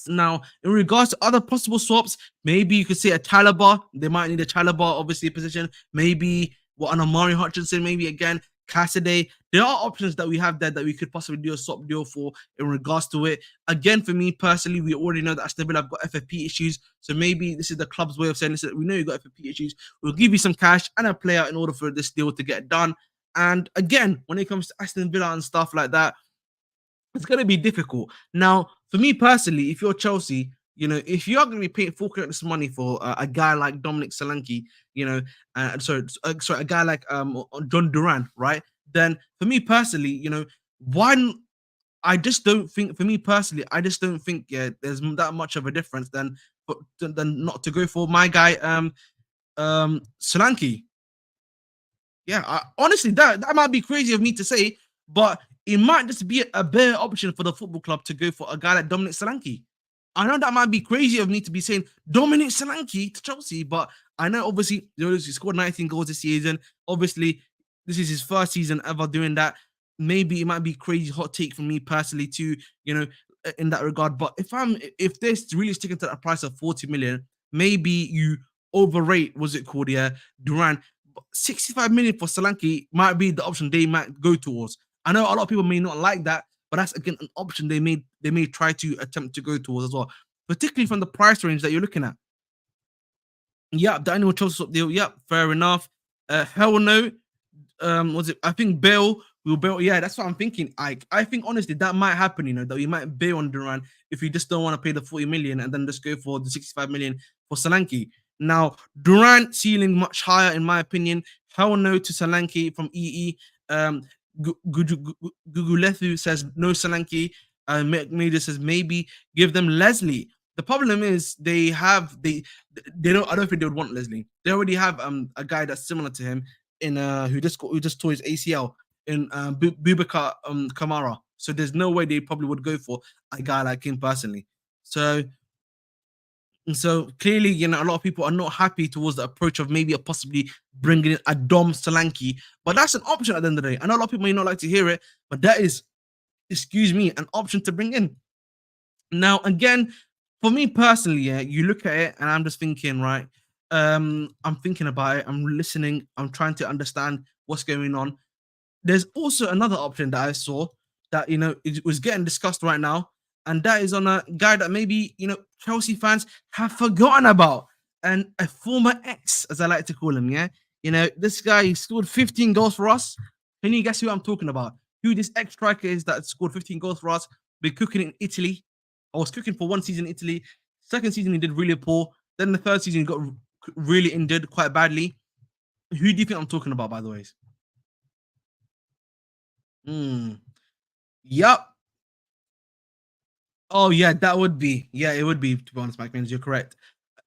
Now, in regards to other possible swaps, maybe you could say a Chalobah. They might need a Chalobah, obviously, position. Maybe an Amari Hutchinson, maybe again, Cassidy. There are options that we have there that we could possibly do a swap deal for in regards to it. Again, for me personally, we already know that Aston Villa have got FFP issues. So maybe this is the club's way of saying, listen, we know you've got FFP issues. We'll give you some cash and a player in order for this deal to get done. And again, when it comes to Aston Villa and stuff like that, it's going to be difficult. Now, for me personally, if you're Chelsea, if you are going to be paying full this money for a guy like Dominic Solanke, a guy like John Duran, right? then for me personally, one I just don't think, for me personally, I just don't think, yeah, there's that much of a difference than not to go for my guy, Solanke. Yeah, honestly, that might be crazy of me to say, but it might just be a better option for the football club to go for a guy like Dominic Solanke. I know that might be crazy of me to be saying Dominic Solanke to Chelsea, but I know obviously he scored 19 goals this season. Obviously, this is his first season ever doing that. Maybe it might be crazy hot take for me personally too, in that regard. But if they're really sticking to that price of 40 million, maybe you overrate, what's it called? Yeah, Duran. 65 million for Solanke might be the option they might go towards. I know a lot of people may not like that, but that's again an option they may try to attempt to go towards as well, particularly from the price range that you're looking at. Yeah, Daniel Chelsea deal. Yeah, fair enough. Hell no. Was it? I think Bale will bail. Yeah, that's what I'm thinking. I think honestly that might happen. That we might bail on Duran if we just don't want to pay the 40 million and then just go for the 65 million for Solanke. Now Duran ceiling much higher in my opinion. Hell no to Solanke from EE. Um, Gugulethu says no Solanke. Major says maybe give them Leslie. The problem is they don't. I don't think they would want Leslie. They already have a guy that's similar to him in who just tore his ACL in Bubakar Kamara. So there's no way they probably would go for a guy like him personally. So clearly, a lot of people are not happy towards the approach of maybe possibly bringing in a Dom Solanke, but that's an option at the end of the day. I know a lot of people may not like to hear it, but that is, excuse me, an option to bring in. Now, again, for me personally, yeah, you look at it and I'm just thinking, right? I'm thinking about it, I'm listening, I'm trying to understand what's going on. There's also another option that I saw that it was getting discussed right now, and that is on a guy that maybe Chelsea fans have forgotten about, and a former ex, as I like to call him. Yeah, this guy, he scored 15 goals for us. Can you guess who I'm talking about? Who this ex striker is that scored 15 goals for us? Been cooking in Italy. I was cooking for one season in Italy. Second season he did really poor. Then the third season he got really injured quite badly. Who do you think I'm talking about, by the way? Hmm. Yup. Oh yeah, that would be. Yeah, it would be, to be honest, Mike Means, you're correct.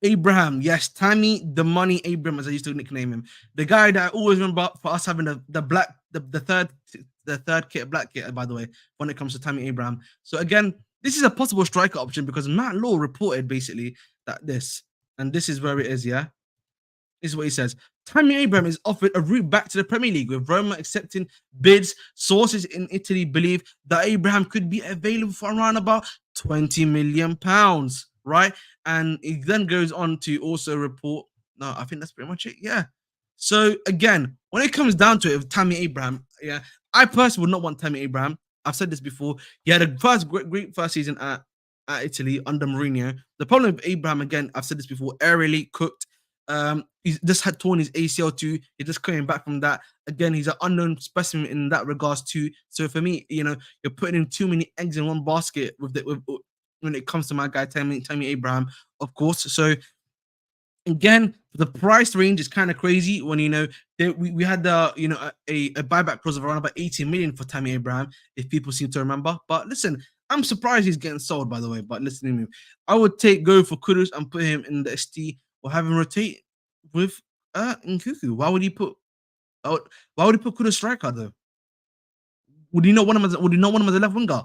Abraham, yes, Tammy the Money Abraham, as I used to nickname him. The guy that I always remember for us having the black the third kit, black kit, by the way, when it comes to Tammy Abraham. So again, this is a possible striker option because Matt Law reported basically that and this is where it is, yeah. This is what he says. Tammy Abraham is offered a route back to the Premier League with Roma accepting bids. Sources in Italy believe that Abraham could be available for around about £20 million, right? And he then goes on to also report. No, I think that's pretty much it. Yeah. So again, when it comes down to it, with Tammy Abraham, yeah, I personally would not want Tammy Abraham. I've said this before. He had a great first season at Italy under Mourinho. The problem with Abraham, again, I've said this before, aerially cooked. He's just had torn his ACL too. He's just coming back from that. Again, he's an unknown specimen in that regards too. So for me, you're putting in too many eggs in one basket when it comes to my guy Tammy Abraham, of course. So again, the price range is kind of crazy when we had the a buyback clause of around about 18 million for Tammy Abraham, if people seem to remember. But listen, I'm surprised he's getting sold, by the way. But listen to me, I would go for Kudus and put him in the ST or have him rotate with Nkuku. Why would he put Kudus striker though? Would he not want him as a left winger?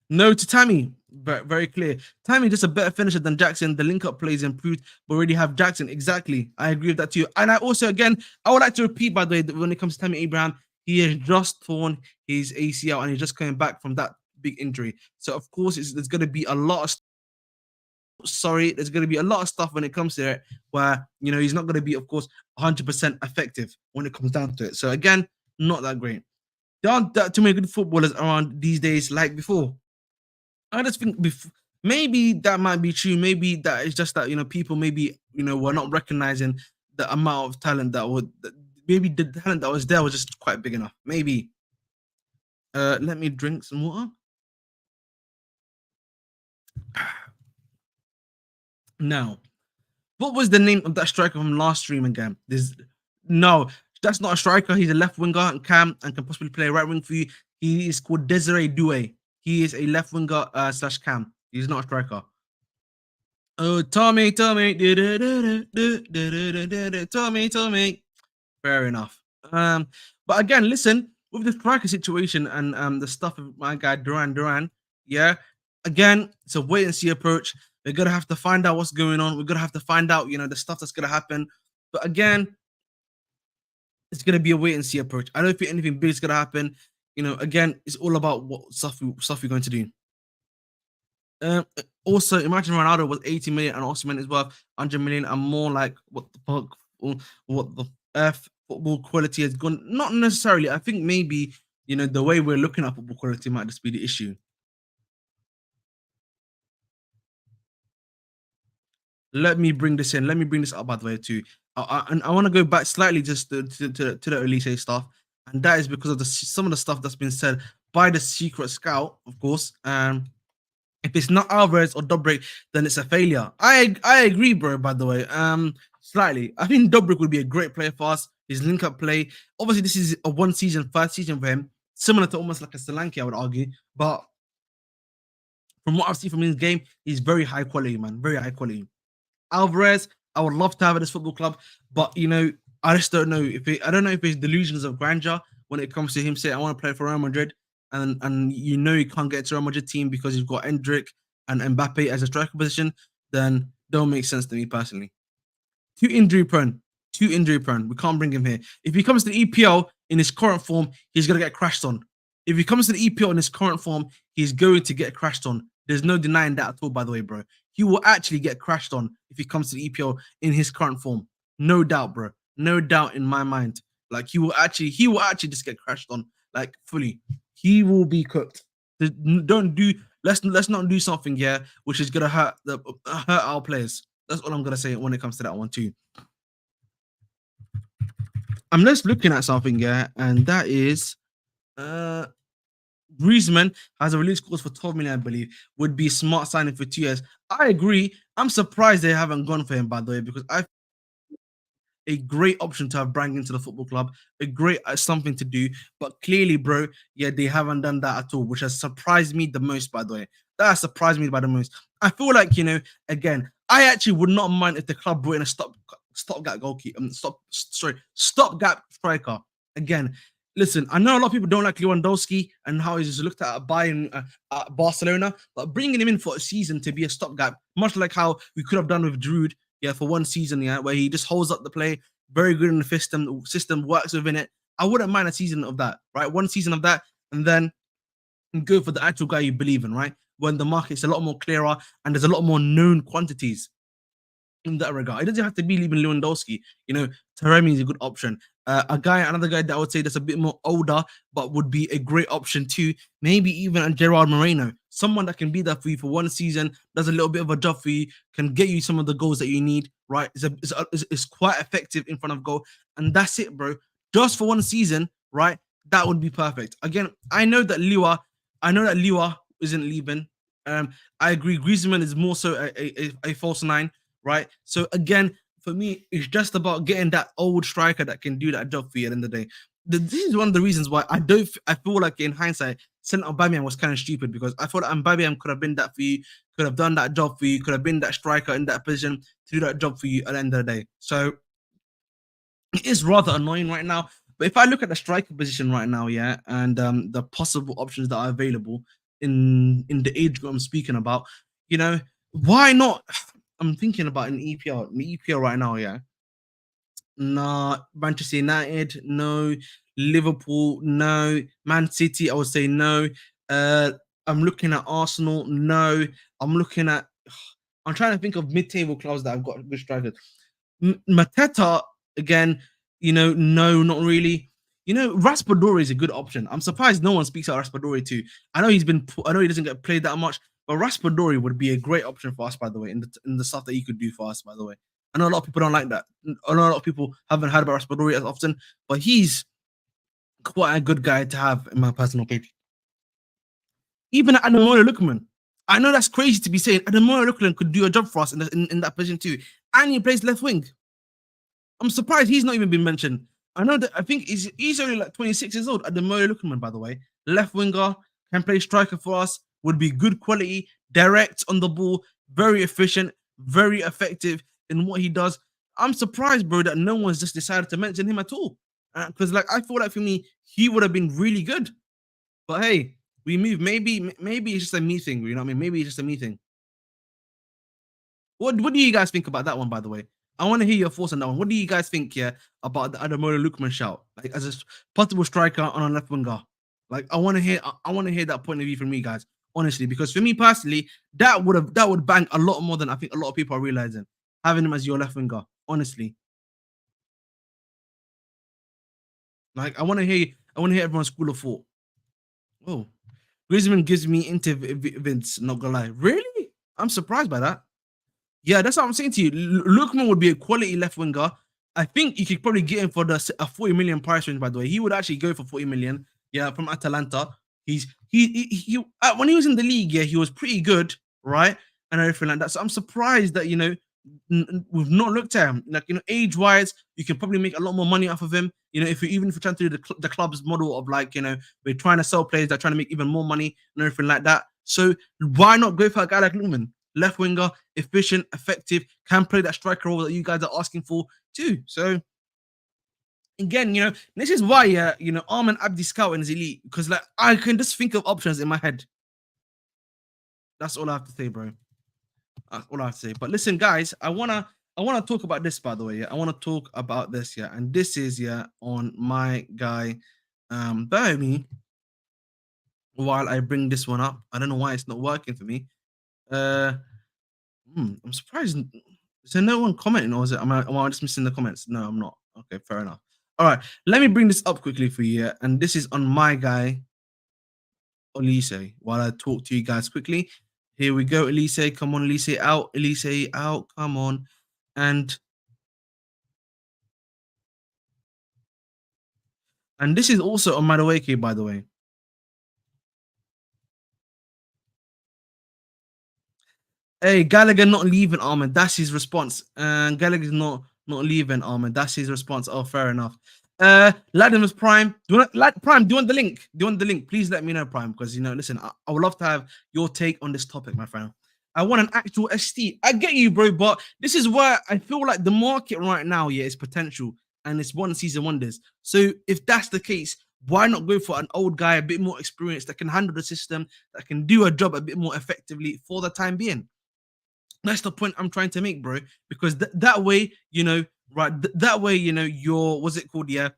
No to Tammy. Very, very clear. Tammy just a better finisher than Jackson. The link up plays improved, but already have Jackson. Exactly. I agree with that too. And I also, again, I would like to repeat, by the way, that when it comes to Tammy Abraham, he has just torn his ACL and he's just coming back from that big injury. So, of course, there's going to be a lot of there's going to be a lot of stuff when it comes to it where, he's not going to be, of course, 100% effective when it comes down to it. So, again, not that great. There aren't that too many good footballers around these days like before. I just think maybe that might be true. Maybe that is just that people maybe were not recognizing the amount of talent maybe the talent that was there was just quite big enough. Maybe. Let me drink some water. Now, what was the name of that striker from last stream again? No, That's not a striker. He's a left winger and can possibly play right wing for you. He is called Desiree Doué. He is a left winger slash cam. He's not a striker. Oh, Tommy, Tommy. Fair enough. But again, listen, with the striker situation and the stuff of my guy Duran, yeah. Again, it's a wait and see approach. We're gonna have to find out what's going on. We're gonna have to find out, the stuff that's gonna happen. But again, it's gonna be a wait and see approach. I don't think anything big is gonna happen. Again, it's all about what stuff we're going to do. Also, imagine Ronaldo was 80 million and Osimhen is worth 100 million and more. Like, what the fuck? What the f? Football quality has gone. Not necessarily. I think maybe the way we're looking at football quality might just be the issue. Let me bring this in. Let me bring this up by the way too. And I want to go back slightly just to the Olise stuff, and that is because of some of the stuff that's been said by the secret scout, of course. If it's not Alvarez or Dobrik, then it's a failure. I agree, bro. By the way, slightly. I think Dobrik would be a great player for us. His link-up play. Obviously, this is a first season for him, similar to almost like a Solanke, I would argue. But from what I've seen from his game, he's very high quality, man. Very high quality. Alvarez, I would love to have at this football club, but I just don't know I don't know if it's delusions of grandeur when it comes to him saying I want to play for Real Madrid, and he can't get to Real Madrid team because you've got Endrick and Mbappe as a striker position, then don't make sense to me personally. Too injury prone. We can't bring him here. If he comes to the EPL in his current form, he's gonna get crashed on. If he comes to the EPL in his current form, he's going to get crashed on. There's no denying that at all, by the way, bro. He will actually get crashed on if he comes to the EPL in his current form. No doubt, bro. No doubt in my mind. Like he will actually just get crashed on, like fully. He will be cooked. Let's not do something here which is gonna hurt our players. That's all I'm gonna say when it comes to that one too. I'm just looking at something here, and that is Griezmann has a release clause for 12 million, I believe, would be smart signing for 2 years. I agree. I'm surprised they haven't gone for him, by the way, because I a great option to have bring into the football club, a great something to do. But clearly, bro, yeah, they haven't done that at all, which has surprised me the most, by the way. That has surprised me by the most. I feel like, again, I actually would not mind if the club brought in a stopgap goalkeeper, stopgap striker. Again, listen, I know a lot of people don't like Lewandowski and how he's looked at Bayern, Barcelona, but bringing him in for a season to be a stopgap, much like how we could have done with Giroud, for one season, where he just holds up the play, very good in the system works within it. I wouldn't mind a season of that, right? One season of that, and then go for the actual guy you believe in, right? When the market's a lot more clearer and there's a lot more known quantities in that regard. It doesn't have to be even Lewandowski. Taremi is a good option. Another guy that I would say that's a bit more older, but would be a great option too. Maybe even a Gerard Moreno, someone that can be there for you for one season, does a little bit of a job for you, can get you some of the goals that you need. Right? It's quite effective in front of goal, and that's it, bro. Just for one season, right? That would be perfect. Again, I know that Liwa isn't leaving. I agree. Griezmann is more so a false nine, right? So again, for me, it's just about getting that old striker that can do that job for you at the end of the day. This is one of the reasons why I feel like in hindsight, selling Aubameyang was kind of stupid, because I thought that Aubameyang could have been that for you, could have done that job for you, could have been that striker in that position to do that job for you at the end of the day. So it is rather annoying right now. But if I look at the striker position right now, and the possible options that are available in the age group I'm speaking about, why not? I'm thinking about an EPL right now, Nah, Manchester United, no. Liverpool, no. Man City, I would say no. I'm looking at Arsenal, no. I'm trying to think of mid-table clubs that I've got good strikers. Mateta, again, no, not really. Raspadori is a good option. I'm surprised no one speaks about Raspadori too. I know he doesn't get played that much, but Raspadori would be a great option for us, by the way, in the stuff that he could do for us, by the way. I know a lot of people don't like that. I know a lot of people haven't heard about Raspadori as often, but he's quite a good guy to have, in my personal opinion. Even Ademola Lookman. I know that's crazy to be saying. Ademola Lookman could do a job for us in that position too. And he plays left wing. I'm surprised he's not even been mentioned. I know that I think he's only like 26 years old. Ademola Lookman, by the way, left winger, can play striker for us. Would be good quality, direct on the ball, very efficient, very effective in what he does. I'm surprised, bro, that no one's just decided to mention him at all. Because like I feel like for me, he would have been really good. But hey, we move. Maybe it's just a me thing. You know what I mean? Maybe it's just a me thing. What do you guys think about that one, by the way? I want to hear your thoughts on that one. What do you guys think, yeah, about the Ademola Lookman shout? Like as a possible striker on a left winger. Like I want to hear that point of view from you guys, honestly, because for me personally, that would bang a lot more than I think a lot of people are realizing. Having him as your left winger, honestly. Like I want to hear everyone's school of thought. Oh, Griezmann gives me into Vince, not gonna lie. Really? I'm surprised by that. Yeah, that's what I'm saying to you. Lookman would be a quality left winger. I think you could probably get him for a 40 million price range. By the way, he would actually go for 40 million. Yeah, from Atalanta. When he was in the league, yeah, he was pretty good, right, and everything like that. So I'm surprised that we've not looked at him. Like age wise, you can probably make a lot more money off of him. If you're trying to do the club's model of like we're trying to sell players, they're trying to make even more money and everything like that. So why not go for a guy like Lookman? Left winger, efficient, effective, can play that striker role that you guys are asking for too. So again, this is why Arman Abdi scouting is elite because like I can just think of options in my head. That's all I have to say, bro. That's all I have to say. But listen, guys, I wanna talk about this by the way. Yeah, I want to talk about this. Yeah, and this is on my guy. Bear with me while I bring this one up. I don't know why it's not working for me. Uh, I'm surprised. Is there no one commenting, or am I just missing the comments? No, I'm not. Okay, fair enough. All right, let me bring this up quickly for you, and this is on my guy Olise. While I talk to you guys quickly, here we go. Elise, come on, Elise out, Elise out, come on, and this is also on Madueke, by the way. Hey, Gallagher not leaving Armin. That's his response. And Gallagher's not leaving Armin. That's his response. Oh, fair enough. Latimus Prime. Prime, do you want the link? Do you want the link? Please let me know, Prime, because listen, I would love to have your take on this topic, my friend. I want an actual ST. I get you, bro, but this is where I feel like the market right now, yeah, is potential and it's one season wonders. So if that's the case, why not go for an old guy, a bit more experienced, that can handle the system, that can do a job a bit more effectively for the time being? That's the point I'm trying to make, bro. Because that way, right? That way, you're what's it called? Yeah,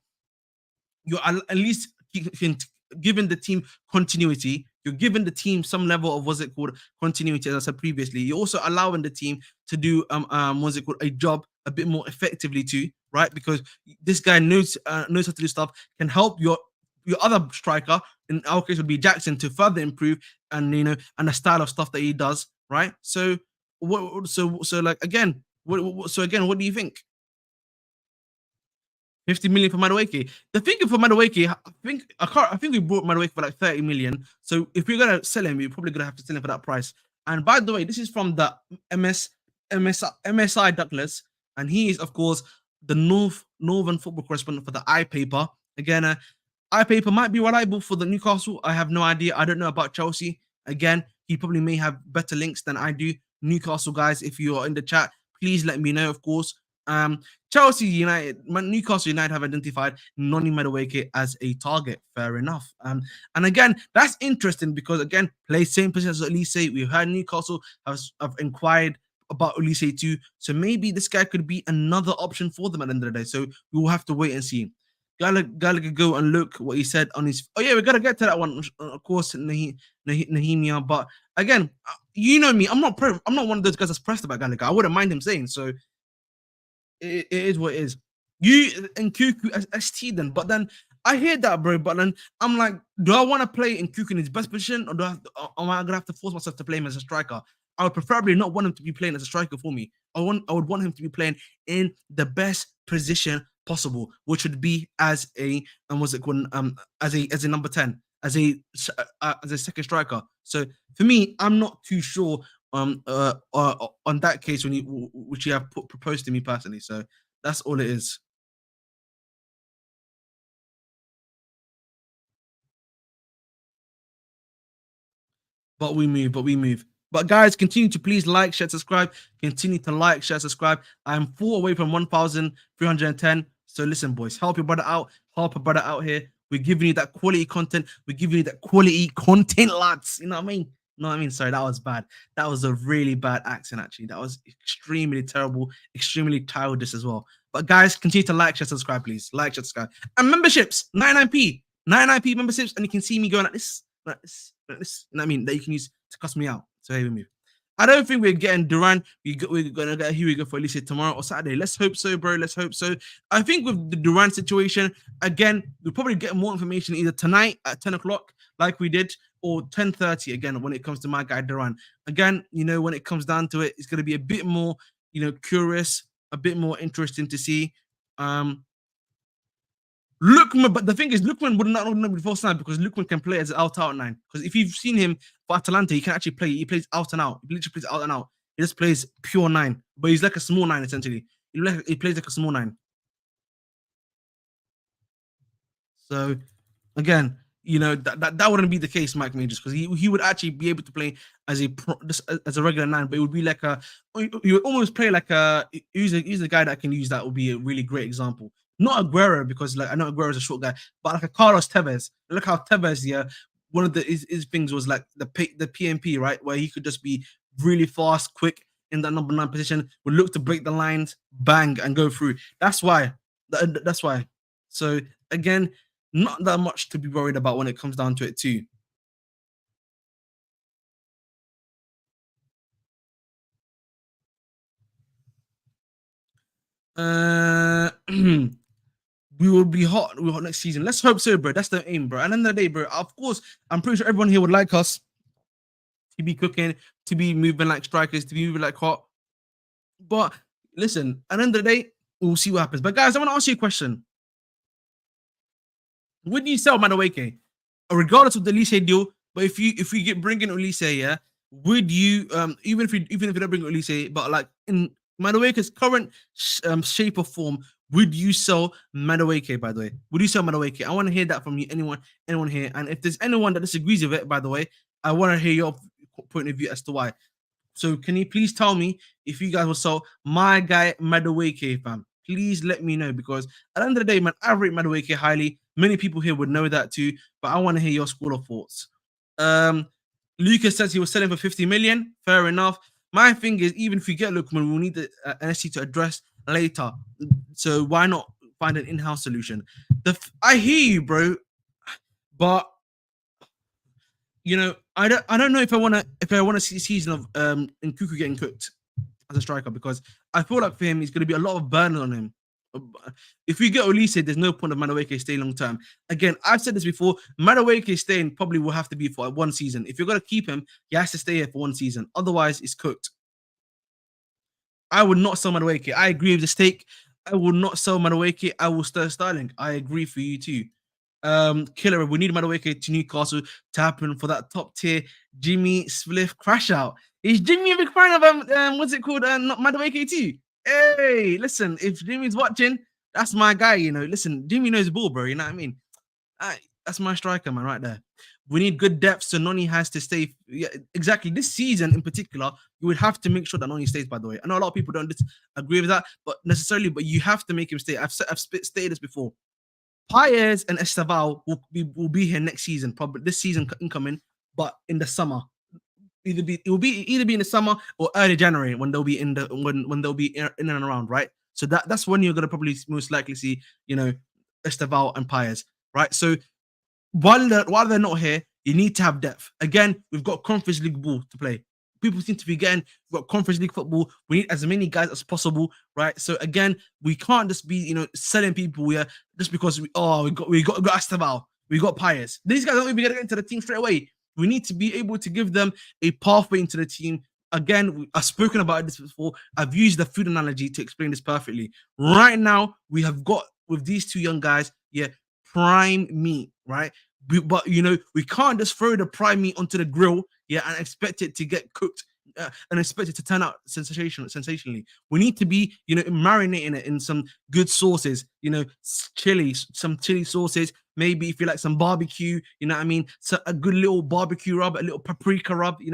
you're at least giving the team continuity. You're giving the team some level of what's it called continuity, as I said previously. You're also allowing the team to do what's it called a job a bit more effectively too, right? Because this guy knows how to do stuff, can help your other striker, in our case would be Jackson, to further improve and and the style of stuff that he does, right? So like again, what do you think? 50 million for Madueke. The thing for Madueke, I think we bought Madueke for like 30 million. So if we're gonna sell him, we're probably gonna have to sell him for that price. And by the way, this is from the MSI Douglas, and he is of course the Northern football correspondent for the iPaper. Again, iPaper might be reliable for the Newcastle. I have no idea. I don't know about Chelsea. Again, he probably may have better links than I do. Newcastle guys, if you are in the chat, please let me know, of course. Chelsea United, Newcastle United have identified Noni Madueke as a target. Fair enough. And again, that's interesting because again, plays same position as Olise. We've heard Newcastle have inquired about Olise too. So maybe this guy could be another option for them at the end of the day. So we will have to wait and see. Gallagher go and look what he said on his. Oh yeah, we gotta get to that one, of course, Nahimia. But again, you know me, I'm not one of those guys that's pressed about Gallagher. I wouldn't mind him saying so. It is what it is. You and Cuckoo as ST then, but then I hear that, bro. But then I'm like, do I want to play in Cuckoo in his best position, or or am I gonna have to force myself to play him as a striker? I would preferably not want him to be playing as a striker for me. I would want him to be playing in the best position possible, which would be as a what's it called as a number 10, as a second striker. So for me, I'm not too sure on that case which you have proposed to me personally. So that's all it is. But we move, but we move. But guys, continue to please like, share, subscribe. Continue to like, share, subscribe. I'm 4 away from 1,310. So listen, boys, help your brother out. Help a brother out here. We're giving you that quality content. We're giving you that quality content, lads. You know what I mean? You know what I mean? Sorry, that was bad. That was a really bad accent, actually. That was extremely terrible, extremely childish as well. But guys, continue to like, share, subscribe, please. Like, share, subscribe. And memberships, 99p. 99p memberships, and you can see me going like this, like this, like this. You know what I mean? That you can use to cuss me out. So here we move. I don't think we're getting Duran. We're gonna get here we go for Olise tomorrow or Saturday. Let's hope so, bro. Let's hope so. I think with the Duran situation, again, we'll probably get more information either tonight at 10 o'clock, like we did, or 10:30 again when it comes to my guy Duran. Again, when it comes down to it, it's gonna be a bit more, curious, a bit more interesting to see. Lookman, but the thing is, Lookman would not know before nine because Lookman can play as an out nine. Because if you've seen him for Atalanta, he can actually play. He plays out and out. He literally plays out and out. He just plays pure nine, but he's like a small nine essentially. He plays like a small nine. So again, that wouldn't be the case, Mike Majors, because he would actually be able to play as a regular nine, but it would be like he would almost play like he's a guy that can use that would be a really great example. Not Aguero, because like I know Aguero is a short guy, but like a Carlos Tevez. Look how Tevez, one of his things was like the PMP, right, where he could just be really fast, quick in that number 9 position, would look to break the lines, bang, and go through. That's why. That's why. So again, not that much to be worried about when it comes down to it too. We will be hot. We're hot next season. Let's hope so, bro. That's the aim, bro. And at the end of the day, bro, of course, I'm pretty sure everyone here would like us to be cooking, to be moving like strikers, to be moving like hot. But listen, at the end of the day, we'll see what happens. But guys, I want to ask you a question. Would you sell Madueke, regardless of the Olise deal? But if you get bringing Olise, yeah, would you even if you don't bring Olise, but like in Madueke's current shape of form, would you sell Madueke? By the way, would you sell Madueke? I want to hear that from you, anyone here. And if there's anyone that disagrees with it, by the way, I want to hear your point of view as to why. So can you please tell me if you guys will sell my guy Madueke, fam? Please let me know, because at the end of the day, man, I rate Madueke highly. Many people here would know that too, but I want to hear your school of thoughts. Lucas says he was selling for 50 million. Fair enough. My thing is, even if we get Lookman, we'll need the NSC to address later. So why not find an in-house solution? I hear you, bro, but I don't know if I want to see a season of Nkuku getting cooked as a striker, because I feel like for him, it's going to be a lot of burden on him. If we get Olise, there's no point of Madueke staying long term. Again, I've said this before. Madueke staying probably will have to be for one season. If you're going to keep him, he has to stay here for one season. Otherwise, it's cooked. I would not sell Madueke. I agree with the stake. I will not sell Madueke. I will stir Sterling. I agree for you too. Killer, we need Madueke to Newcastle to happen for that top tier Jimmy Spliff crash out. Is Jimmy a big fan of what's it called? Not Madueke too. Hey, listen, if Jimmy's watching, that's my guy. Listen, Jimmy knows the ball, bro. You know what I mean? That's my striker, man, right there. We need good depth, so Noni has to stay. Yeah, exactly. This season in particular, you would have to make sure that Noni stays. By the way, I know a lot of people don't agree with that, but you have to make him stay. I've stated this before. Paez and Esteval will be here next season, probably this season incoming, but in the summer. It will be either in the summer or early January when they'll be in they'll be in and around, right? So that's when you're gonna probably most likely see Esteval and Paez, right? So while they're not here, you need to have depth. Again, we've got Conference League ball to play. People seem to be getting we've got Conference League football. We need as many guys as possible, right? So again, we can't just be selling people here just because we got Esteval, we got Paez. These guys aren't even gonna get into the team straight away. We need to be able to give them a pathway into the team. Again, I've spoken about this before. I've used the food analogy to explain this perfectly. Right now, we have got with these two young guys, prime meat, right? But we can't just throw the prime meat onto the grill, and expect it to get cooked and expect it to turn out sensationally. We need to be, marinating it in some good sauces, some chili sauces, maybe if you like some barbecue, you know what I mean, so a good little barbecue rub, a little paprika rub, a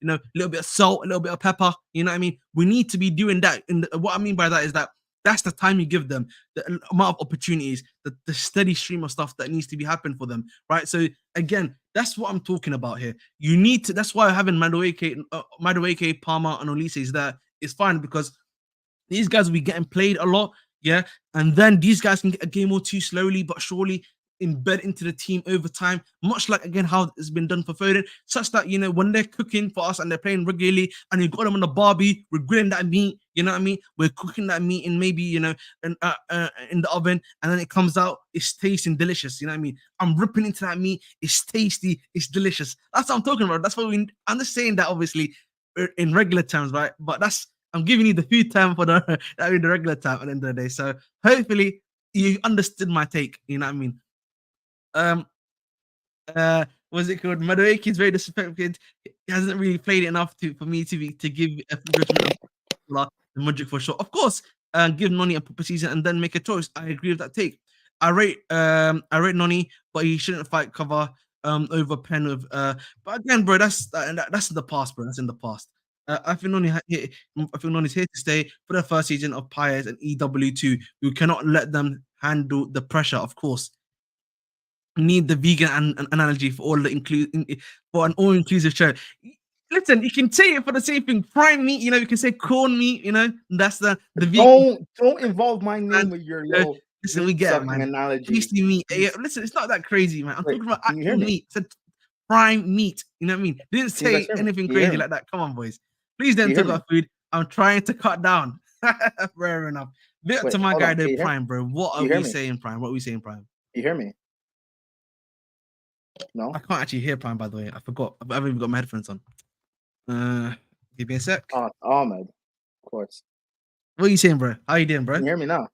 little bit of salt, a little bit of pepper, you know what I mean. We need to be doing that. And what I mean by that is that that's the time you give them, the amount of opportunities, the steady stream of stuff that needs to be happening for them, right? So again, that's what I'm talking about here. You need to. That's why having Madueke, Palmer, and Olise is there is fine, because these guys will be getting played a lot, yeah, and then these guys can get a game or two slowly but surely embed into the team over time, much like again how it's been done for Foden, such that when they're cooking for us and they're playing regularly, and you got them on the barbie, we're grilling that meat, you know what I mean? We're cooking that meat in maybe in the oven, and then it comes out, it's tasting delicious, you know what I mean? I'm ripping into that meat, it's tasty, it's delicious. That's what I'm talking about. That's what I'm just saying that obviously in regular terms, right? But I'm giving you the food term for the regular time at the end of the day. So hopefully you understood my take. You know what I mean? What's it called? Madueke is very disrespectful. He hasn't really played it enough for me to give a judgment of the Mudrik for sure. Of course, give Noni a proper season and then make a choice. I agree with that take. I rate Noni, but he shouldn't fight cover over Pen with but again, bro, that's in the past, bro. That's in the past. I think Noni's here to stay for the first season of Pires and EW2. We cannot let them handle the pressure, of course. Need the vegan analogy for for an all-inclusive show. Listen, you can say it for the same thing. Prime meat, you can say corn meat, that's the vegan. Don't involve my name with your little listen, we get it, man. Analogy. Tasty meat. Yeah, listen, it's not that crazy, man. I'm talking about actual meat. It's prime meat. You know what I mean? Didn't say anything crazy like that. Come on, boys. Please don't talk about food. I'm trying to cut down. Fair enough. Bit to my guy there, Prime, bro. What are we saying, Prime? What are we saying, Prime? You hear me? No, I can't actually hear Prime, by the way. I forgot. I haven't even got my headphones on. Give me a sec. Ahmed, of course. What are you saying, bro? How you doing, bro? Can you hear me now?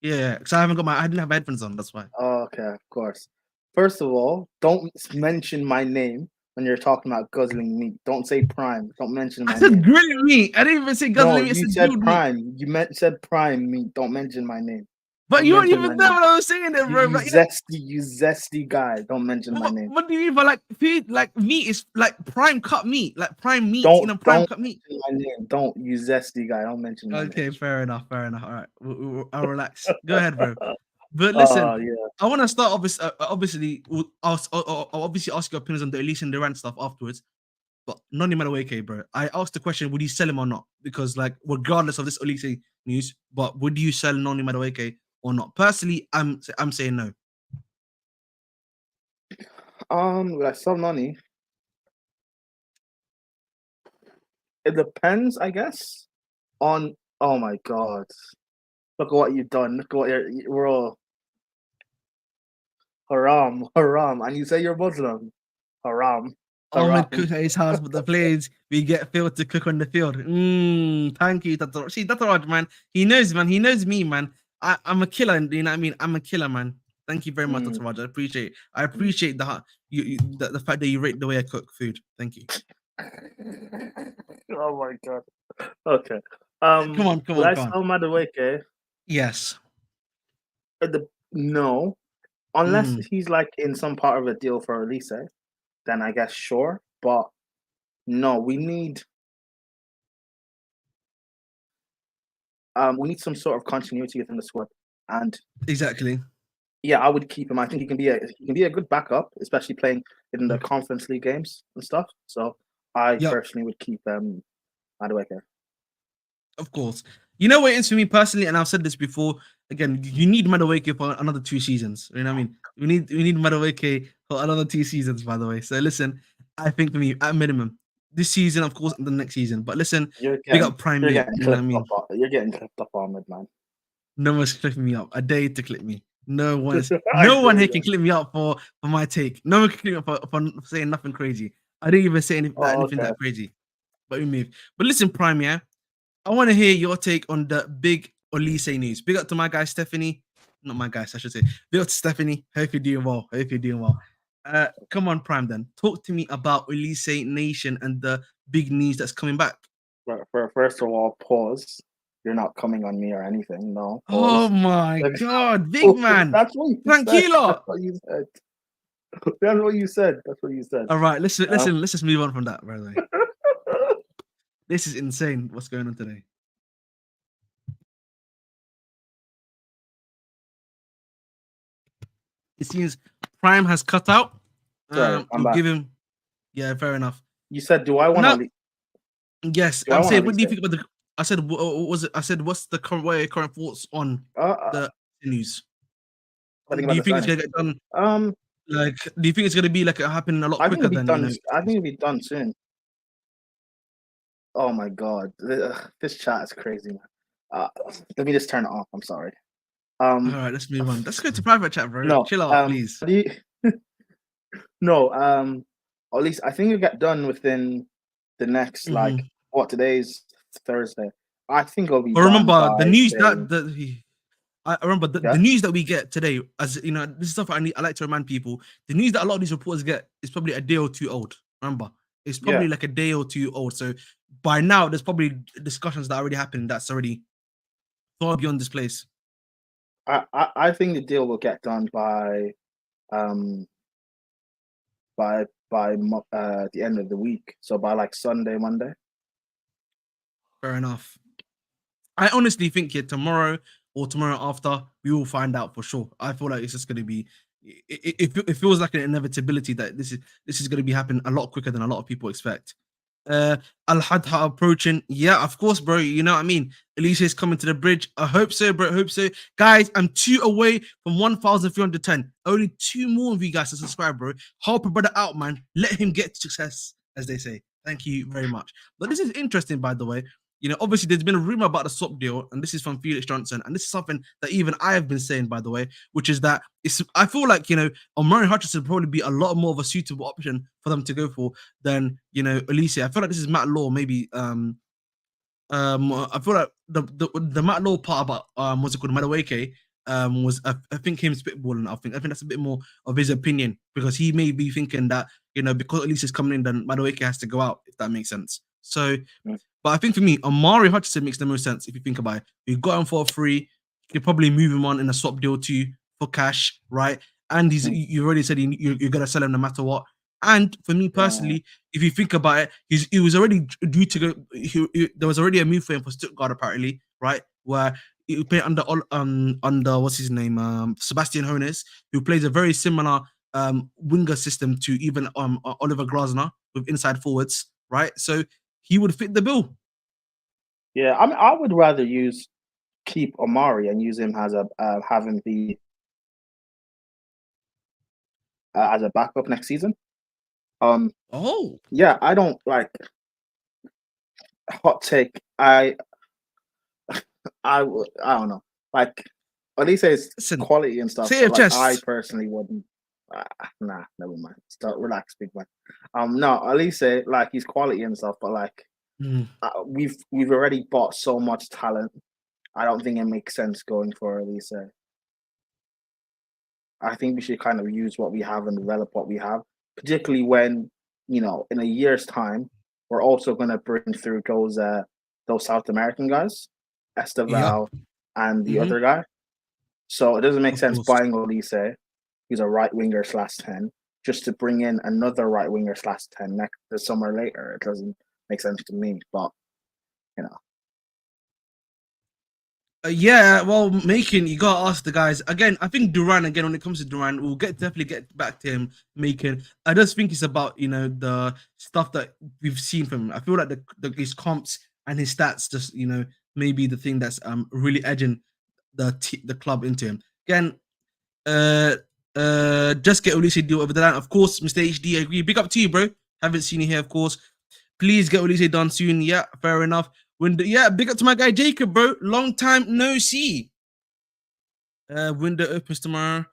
Yeah, because I didn't have my headphones on. That's why. Oh, okay, of course. First of all, don't mention my name when you're talking about guzzling meat. Don't say Prime. Don't mention my name. I said grilling meat. I didn't even say guzzling meat. You said Prime. Meat. You said Prime meat. Don't mention my name. But you weren't even know what I was saying there, bro. You zesty guy. Don't mention my name. What do you mean by food? Like meat is like prime cut meat, like prime meat. Prime cut meat. My name. Don't you zesty guy. Don't mention my name. Okay, fair enough. All right, I'll relax. Go ahead, bro. But listen, I want to start. Obviously, I'll obviously ask your opinions on the Olise and Duran stuff afterwards. But Noni Madueke, bro. I asked the question: would you sell him or not? Because regardless of this Olise news, but would you sell Noni Madueke or not? Personally, I'm saying no. Would I sell Noni? It depends, I guess. On oh my god, look at what you've done. Look at what we're all haram, and you say you're Muslim, haram. Ahmed cook at his house, but the players we get Phil to cook on the field. Thank you, Tatar. See, Tatar, man. He knows, man. He knows me, man. I'm a killer. You know what I mean? I'm a killer, man. Thank you very much, Tatar. I appreciate the fact that you rate the way I cook food. Thank you. Oh my god. Okay. Come on. I sell Madueke? Yes. No. Unless he's in some part of a deal for Olise, then I guess sure. But no, we need some sort of continuity within the squad. And exactly. Yeah, I would keep him. I think he can be a good backup, especially playing in the Conference League games and stuff. So I personally would keep Madueke. Of course. You know what it is for me personally, and I've said this before. Again, you need Madueke for another 2 seasons. You know what I mean? We need Madueke for another 2 seasons, by the way. So listen, I think for me, at minimum, this season, of course, and the next season. But listen, we got Prime League. You know what I mean? You're getting clipped up, Ahmed, man. No one's clipping me up. I dare you to clip me. No one here can clip me up for my take. No one can clip me up for saying nothing crazy. I didn't even say anything that crazy. But we move. But listen, Prime, yeah. I want to hear your take on the big Olise news. Big up to my guy Stephanie. Not my guys, I should say. Big up to Stephanie. Hope you're doing well. Come on, Prime, then. Talk to me about Olise Nation and the big news that's coming back. First of all, pause. you're not coming on me or anything. No. Oh Pause. my God, big man. That's what you said. Tranquilo. That's what you said. That's what you said. That's what you said. All right, listen. Let's just move on from that, by the way. This is insane. What's going on today? It seems Prime has cut out. Sorry, I'm we'll back. give him. Yeah, fair enough. You said, "Do I want to?" Yes, I'm saying. What do you think about the? I said, what was it? I said, what's the current thoughts on the news? I think Do about you the think it's signing. gonna get done? Like, do you think it's gonna be like happening a lot quicker than done. I think it'll be done soon. Oh my God, this chat is crazy, man. Let me just turn it off. I'm sorry. All right, let's move on. Let's go to private chat, bro. No, Chill out, please. No, at least I think it'll get done within the next today's Thursday. I think it'll be. But remember the news I remember the news that we get today, as you know, this is stuff I like to remind people. The news that a lot of these reporters get is probably a day or two old. Remember, it's probably like a day or two old. So by now, there's probably discussions that already happened. That's already far beyond this place. I think the deal will get done by the end of the week. So by like Sunday, Monday. Fair enough. I honestly think tomorrow or tomorrow after, we will find out for sure. I feel like it's just going to be. It feels like an inevitability that this is going to be happening a lot quicker than a lot of people expect. Al-Hadha approaching. Yeah, of course, bro. You know what I mean? Olise is coming to the bridge. I hope so, bro. I hope so. Guys, I'm 2 away from 1,310. Only 2 more of you guys to subscribe, bro. Help a brother out, man. Let him get success, as they say. Thank you very much. But this is interesting, by the way. You know, obviously, there's been a rumor about the swap deal, and this is from Felix Johnson, and this is something that even I have been saying, by the way, which is that I feel like, you know, Omari Hutchinson would probably be a lot more of a suitable option for them to go for than, you know, Olise. I feel like this is Matt Law, maybe. I feel like the Matt Law part about what's it called, Madueke, was I think him spitballing. I think that's a bit more of his opinion, because he may be thinking that, you know, because Olise is coming in, then Madueke has to go out, if that makes sense. So. But I think for me, Omari Hutchinson makes the most sense if you think about it. You got him for free. You could probably move him on in a swap deal too for cash, right? And you already said you're gonna sell him no matter what. And for me personally, if you think about it, he was already due to go. There was already a move for him for Stuttgart, apparently, right? Where he played under what's his name, Sebastian Hoeneß, who plays a very similar winger system to even Oliver Glasner with inside forwards, right? So he would fit the bill. Yeah, I mean, I would rather keep Omari and use him as have him be as a backup next season. Yeah, I don't like hot take. I don't know. Like Olise is quality and stuff, but like, I personally wouldn't. Nah, never mind. Start relax, big man. No, Olise, like, he's quality and stuff, but like. We've already bought so much talent. I don't think it makes sense going for Olise. I think we should kind of use what we have and develop what we have, particularly when, you know, in a year's time, we're also going to bring through those South American guys, Esteval and the other guy. So it doesn't make sense buying Olise, who's a right winger /10, just to bring in another right winger /10 the summer later. It doesn't make sense to me, but you know. Yeah, well, you gotta ask the guys again. I think Duran, again, when it comes to Duran, we'll definitely get back to him. I just think it's about, you know, the stuff that we've seen from him. I feel like his comps and his stats just, you know, maybe the thing that's really edging the club into him. Again, just get Olise deal over the line. Of course, Mr. HD, I agree. Big up to you, bro. Haven't seen you here, of course. Please get Olise done soon. Yeah, fair enough. Big up to my guy Jacob, bro. Long time no see. Window opens tomorrow.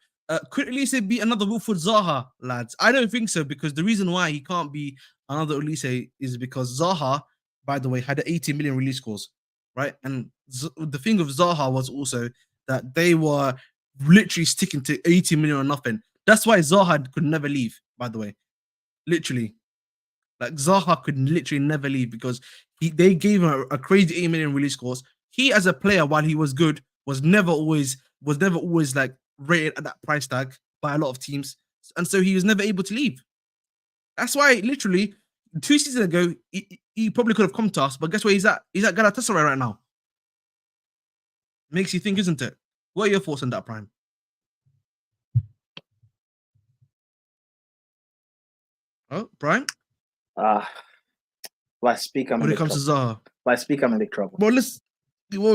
Could Olise be another Wilfred Zaha, lads? I don't think so, because the reason why he can't be another Olise is because Zaha, by the way, had 80 million release clause, right? And the thing of Zaha was also that they were literally sticking to 80 million or nothing. That's why Zaha could never leave, by the way. Literally. Like, Zaha could literally never leave because they gave him a crazy 8 million release clause. he as a player, while he was good, was never always like rated at that price tag by a lot of teams, and so he was never able to leave. That's why, literally, 2 seasons ago, he probably could have come to us, but guess where he's at? He's at Galatasaray right now. Makes you think, isn't it? What are your thoughts on that, Prime? Oh, Prime? If I speak, I'm in When it big comes to trouble. Zaha. If I speak, I'm in big trouble. Well,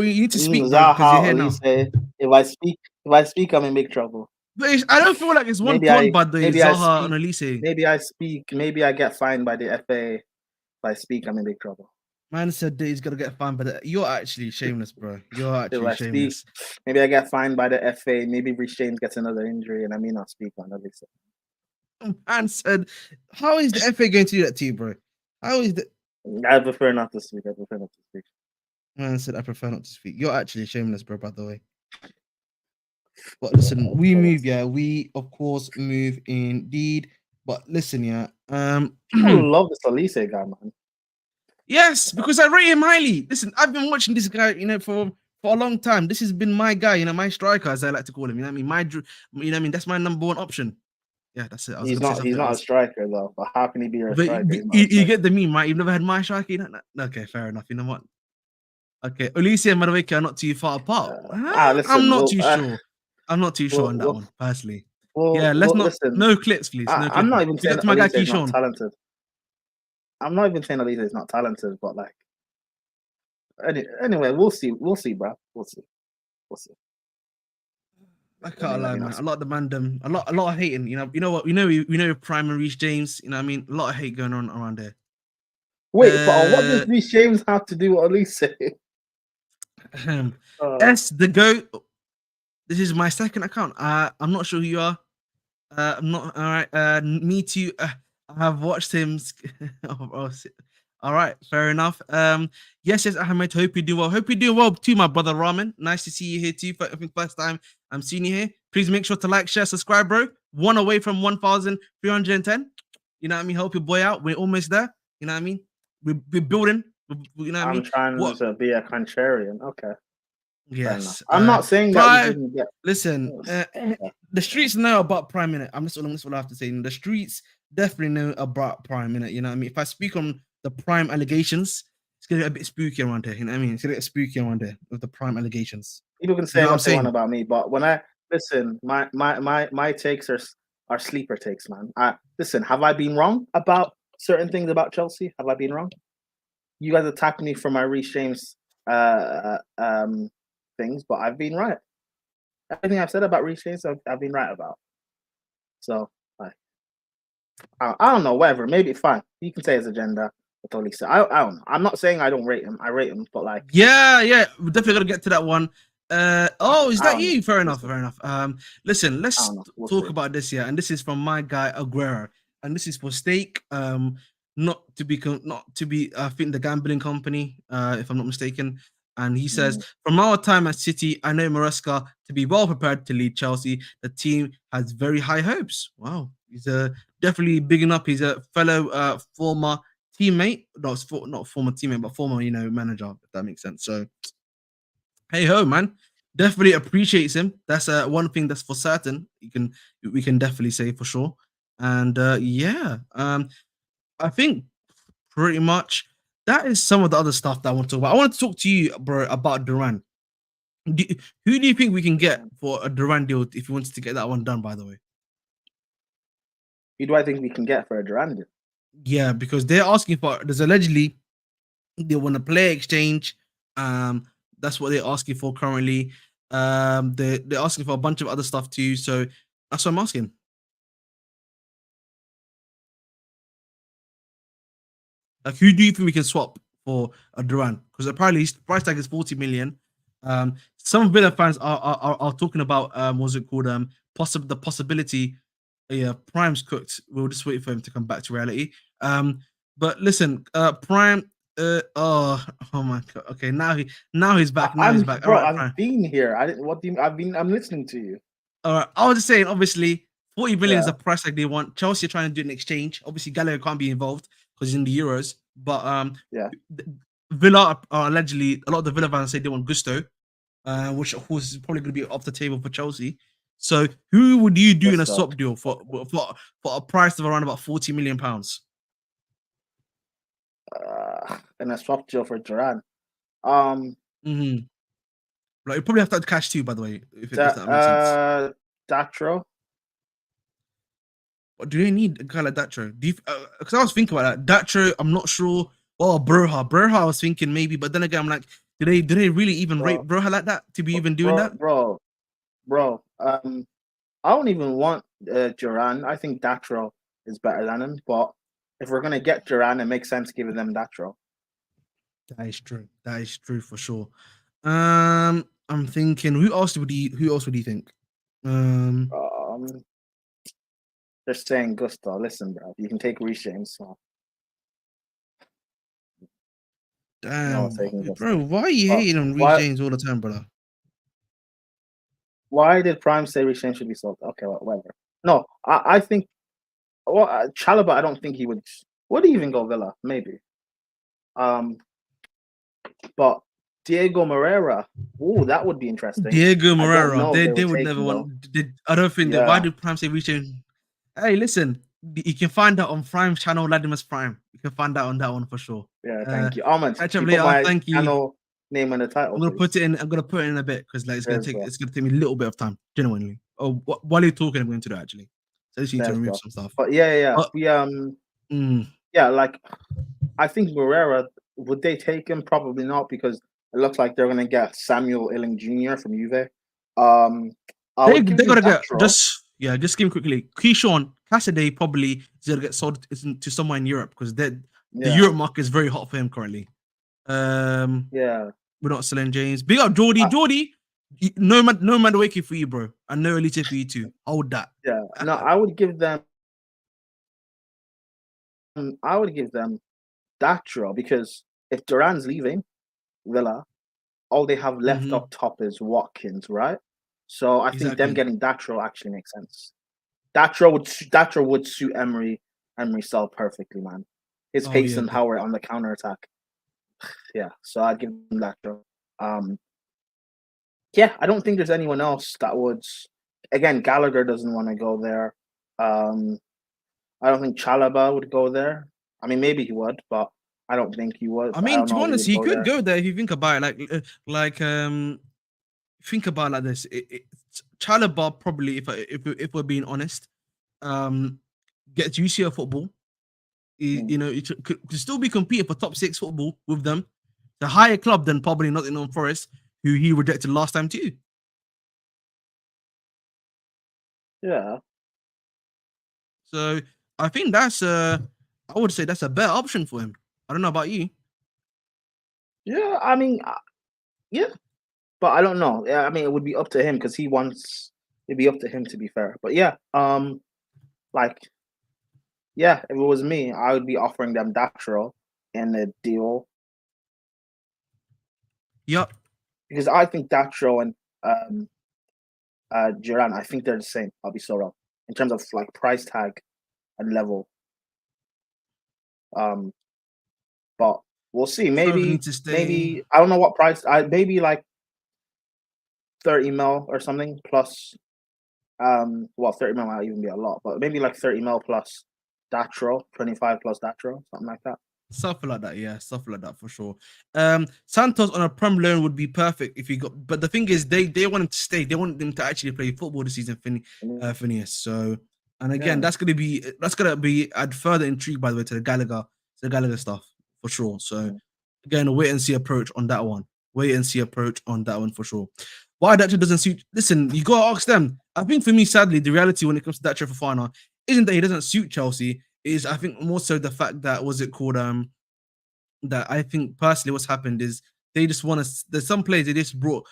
you need to speak, bro, because Zaha, you're here now. Olise. If I speak, I'm in big trouble. But I don't feel like it's one Maybe thought, I but the maybe I Zaha speak. and Olise. Maybe I speak. Maybe I get fined by the FA. If I speak, I'm in big trouble. Man said that he's gonna get fined, but you're actually shameless, bro. You're If actually I shameless. speak, maybe I get fined by the FA. Maybe Reece James gets another injury, and I may not speak on Olise. Man said, how is the FA going to do that to you, bro? How is the I prefer not to speak. Man said, I prefer not to speak. You're actually shameless, bro, by the way. But listen, we move, yeah. We of course move indeed. But listen, yeah. I love this Olise guy, man. Yes, because I rate him highly. Listen, I've been watching this guy, for a long time. This has been my guy, my striker, as I like to call him. You know what I mean? That's my number one option. Yeah, that's it. He's not a striker though. But how can he be a striker? You get the meme, right? You've never had my striker. Okay, fair enough. You know what? Okay, Olise and Madueke are not too far apart. Listen, I'm not too sure. I'm not too sure on that one, personally. Let's not. Listen, no clips, please. No clips. I'm not even saying my guy Olise is not talented. I'm not even saying Olise is not talented, but like, anyway, we'll see. We'll see, bro. We'll see. I can't lie, man. A lot of the mandem, a lot of hating. You know what? We know Prime and Reece James. You know what I mean? A lot of hate going on around there. Wait, but what does Reece James have to do with Olise? S the GOAT. This is my second account. I'm not sure who you are. I'm not. All right. Me too. I have watched him. All right. Fair enough. Yes, Ahmed. Hope you do well. Hope you do well too, my brother Ramen. Nice to see you here too. I think first time I'm seeing you here. Please make sure to like, share, subscribe, bro. One away from 1,310. You know what I mean? Help your boy out. We're almost there. You know what I mean? We're building. You know what I mean? I'm trying to be a contrarian. Okay. Yes. I'm not saying that we didn't get. Listen, the streets know about Prime Minute. That's what I have to say. The streets definitely know about Prime Minute. You know what I mean? If I speak on the Prime allegations, it's gonna get a bit spooky around here. You know what I mean? It's gonna get spooky around here with the Prime allegations. People can say what they want about me, but when I listen, my takes are sleeper takes, man. Listen, have I been wrong about certain things about Chelsea? Have I been wrong? You guys attacked me for my Reece James things, but I've been right. Everything I've said about Reece James, I've been right about. So, I don't know, whatever. Maybe fine. You can say his agenda with Olise. I don't know. I'm not saying I don't rate him. I rate him, but like, yeah, we're definitely gonna get to that one. Is that you? Fair enough. Listen, let's talk about this here, and this is from my guy Aguero, and this is for Stake. Not to be, I think the gambling company, if I'm not mistaken. And he says, from our time at City, I know Maresca to be well prepared to lead Chelsea. The team has very high hopes. Wow. He's definitely bigging up. He's a fellow former teammate. Not former teammate, but former, manager, if that makes sense. So, hey ho, man. Definitely appreciates him. That's one thing that's for certain. We can definitely say for sure. And I think pretty much that is some of the other stuff that I want to talk about. I want to talk to you, bro, about Duran. Who do you think we can get for a Duran deal if you wanted to get that one done, by the way? Who do I think we can get for a Duran deal? Yeah, because they're asking there's allegedly they want a player exchange. That's what they're asking for currently. They're asking for a bunch of other stuff too. So that's what I'm asking. Like, who do you think we can swap for a Duran? Because apparently his price tag is 40 million. Some Villa fans are talking about what's it called? The possibility. Yeah, Prime's cooked. We'll just wait for him to come back to reality. But listen, Prime. Oh my god. Okay, now he's back. He's back. Bro, right, I've been here. I'm listening to you. All right. I was just saying, obviously, 40 million is the price tag they want. Chelsea are trying to do an exchange. Obviously, Gallagher can't be involved because he's in the Euros. But Villa are allegedly, a lot of the Villa fans say they want Gusto, which of course is probably going to be off the table for Chelsea. So who would you do in a swap deal for a price of around about £40 million? And a swap deal for Duran. Mm-hmm. Like you probably have to add cash too, by the way, if that makes sense. Datro. But do they need a guy like Datro? Because I was thinking about that. Datro, I'm not sure. Oh, Broha, I was thinking maybe, but then again, I'm like, do they really even rate Broha like that to be even doing that? Bro. I don't even want Duran. I think Datro is better than him. But if we're gonna get Duran, it makes sense giving them Datro. That is true. That is true for sure. I'm thinking, who else would you think? They're saying Gusto. Listen, bro, you can take Reece James. So. Damn, bro, why are you hating on Reece James all the time, brother? Why did Prime say Reece James should be sold? Okay, well, whatever. No, I think. Well, Chalobah, I don't think he would. Would he even go Villa? Maybe. But Diego Moreira, oh, that would be interesting. Diego Moreira, they would never want. I don't think that. Why do Prime say Reece James? Hey, listen, you can find that on Prime's channel, Ladimus Prime. You can find that on that one for sure. Yeah, thank you. Ahmed, catch up later. Thank you. Channel name in the title. I'm gonna put it in a bit because like it's gonna take me a little bit of time, genuinely. Oh, while you're talking, I'm going to do that actually. So I just need to remove some stuff. But yeah. Like I think Moreira, would they take him? Probably not, because it looks like they're gonna get Samuel Illing Jr. from Juve. They gotta get just give him quickly. Keyshawn Cassidy probably is gonna get sold to somewhere in Europe because the Europe market is very hot for him currently. We're not selling James. Big up Jordy. No man waiting for you, bro. And no Olise for you too. Hold that. Yeah. No, I would give them Datro, because if Duran's leaving Villa, all they have left up top is Watkins, right? So I think them getting Datro actually makes sense. Datro would suit Emery style perfectly, man. His pace and power on the counter attack. Yeah, so I'd give him Datro. I don't think there's anyone else that would. Again, Gallagher doesn't want to go there. I don't think Chalobah would go there. I mean, maybe he would, but I don't think he would. I mean, to be honest, he could go there if you think about it. Think about it like this. Chalobah probably, if we're being honest, gets UCL football. It could still be competing for top 6 football with them. The higher club than probably Nottingham Forest, who he rejected last time too. Yeah. So I think I would say that's a better option for him. I don't know about you. Yeah, I mean, yeah, but I don't know. Yeah, I mean, it would be up to him because it'd be up to him, to be fair. But yeah, if it was me, I would be offering them Datro in a deal. Yep. Because I think Datro and Duran, I think they're the same. I'll be so wrong in terms of like price tag and level. But we'll see. Maybe I don't know what price. Maybe like 30 mil or something plus. 30 mil might even be a lot, but maybe like 30 mil plus Datro, 25 plus Datro, something like that. Something like that, yeah, something like that for sure. Santos on a Prem loan would be perfect if he got, but the thing is, they want him to stay. They want him to actually play football this season, Phineas. So, and again, that's gonna be add further intrigue, by the way, to the Gallagher stuff for sure. So, again, a wait and see approach on that one. Wait and see approach on that one for sure. Why Datro doesn't suit? Listen, you gotta ask them. I think for me, sadly, the reality when it comes to Datro Fofana isn't that he doesn't suit Chelsea. Is I think more so the fact that that I think personally what's happened is they just want to. There's some players they just brought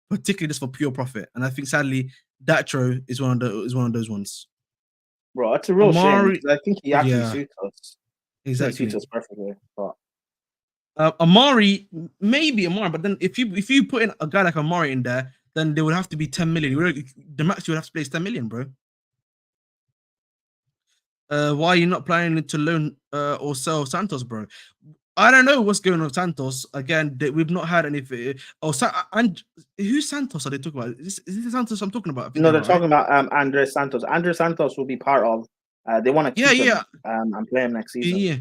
particularly just for pure profit, and I think sadly Datro is one of those ones. Bro, that's a real shame. I think he actually suits us. Exactly, he suits us perfectly. But Amari, but then if you put in a guy like Amari in there, then there would have to be 10 million. The max you would have to play is 10 million, bro. Why are you not planning to loan or sell Santos, bro? I don't know what's going on with Santos. Again, we've not had anything. And who's Santos are they talking about? Is this Santos I'm talking about? No, they're Right? talking about Andres Santos. Andres Santos will be part of. They want to keep him and play him next season. Yeah.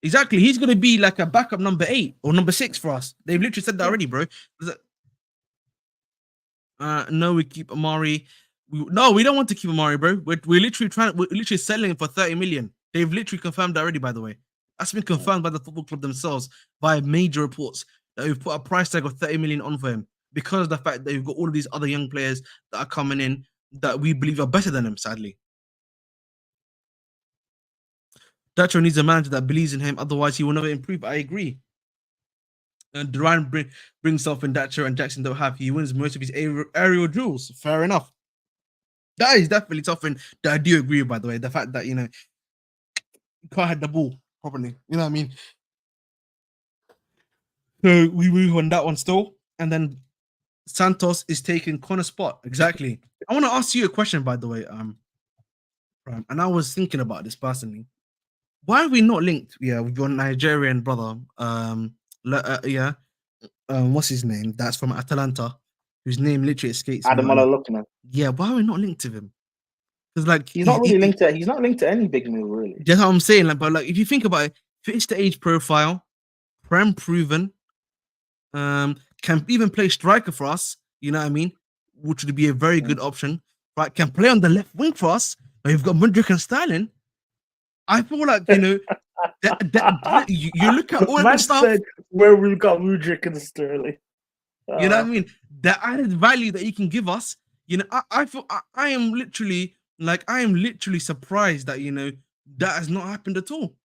Exactly. He's going to be like a backup number 8 or number 6 for us. They've literally said that already, bro. No, we keep Amari. No, we don't want to keep Amari, bro. We're literally selling him for 30 million. They've literally confirmed that already, by the way. That's been confirmed by the football club themselves by major reports that we've put a price tag of 30 million on for him because of the fact that we've got all of these other young players that are coming in that we believe are better than him, sadly. Dacho needs a manager that believes in him, otherwise he will never improve. I agree. And Duran brings something Dacho and Jackson don't have. He wins most of his aerial duels. Fair enough. That is definitely something that I do agree with, by the way. The fact that, you can't hit the ball properly. You know what I mean? So we move on that one still. And then Santos is taking Connor's spot. Exactly. I want to ask you a question, by the way. And I was thinking about this personally. Why are we not linked? Yeah, with your Nigerian brother. What's his name? That's from Atalanta, whose name literally escapes me. Ademola Lookman. Yeah, why are we not linked to him? Because like he's not really linked to. He's not linked to any big move, really. That's what I'm saying. Like, but like, if you think about it, fits the age profile, prem proven, can even play striker for us. You know what I mean? Which would be a very good option. Right? Can play on the left wing for us. You've got Mudryk and Sterling. I feel like you look at all the stuff where we've got Mudryk and Sterling. You know what I mean? The added value that he can give us. I feel I am literally surprised that that has not happened at all.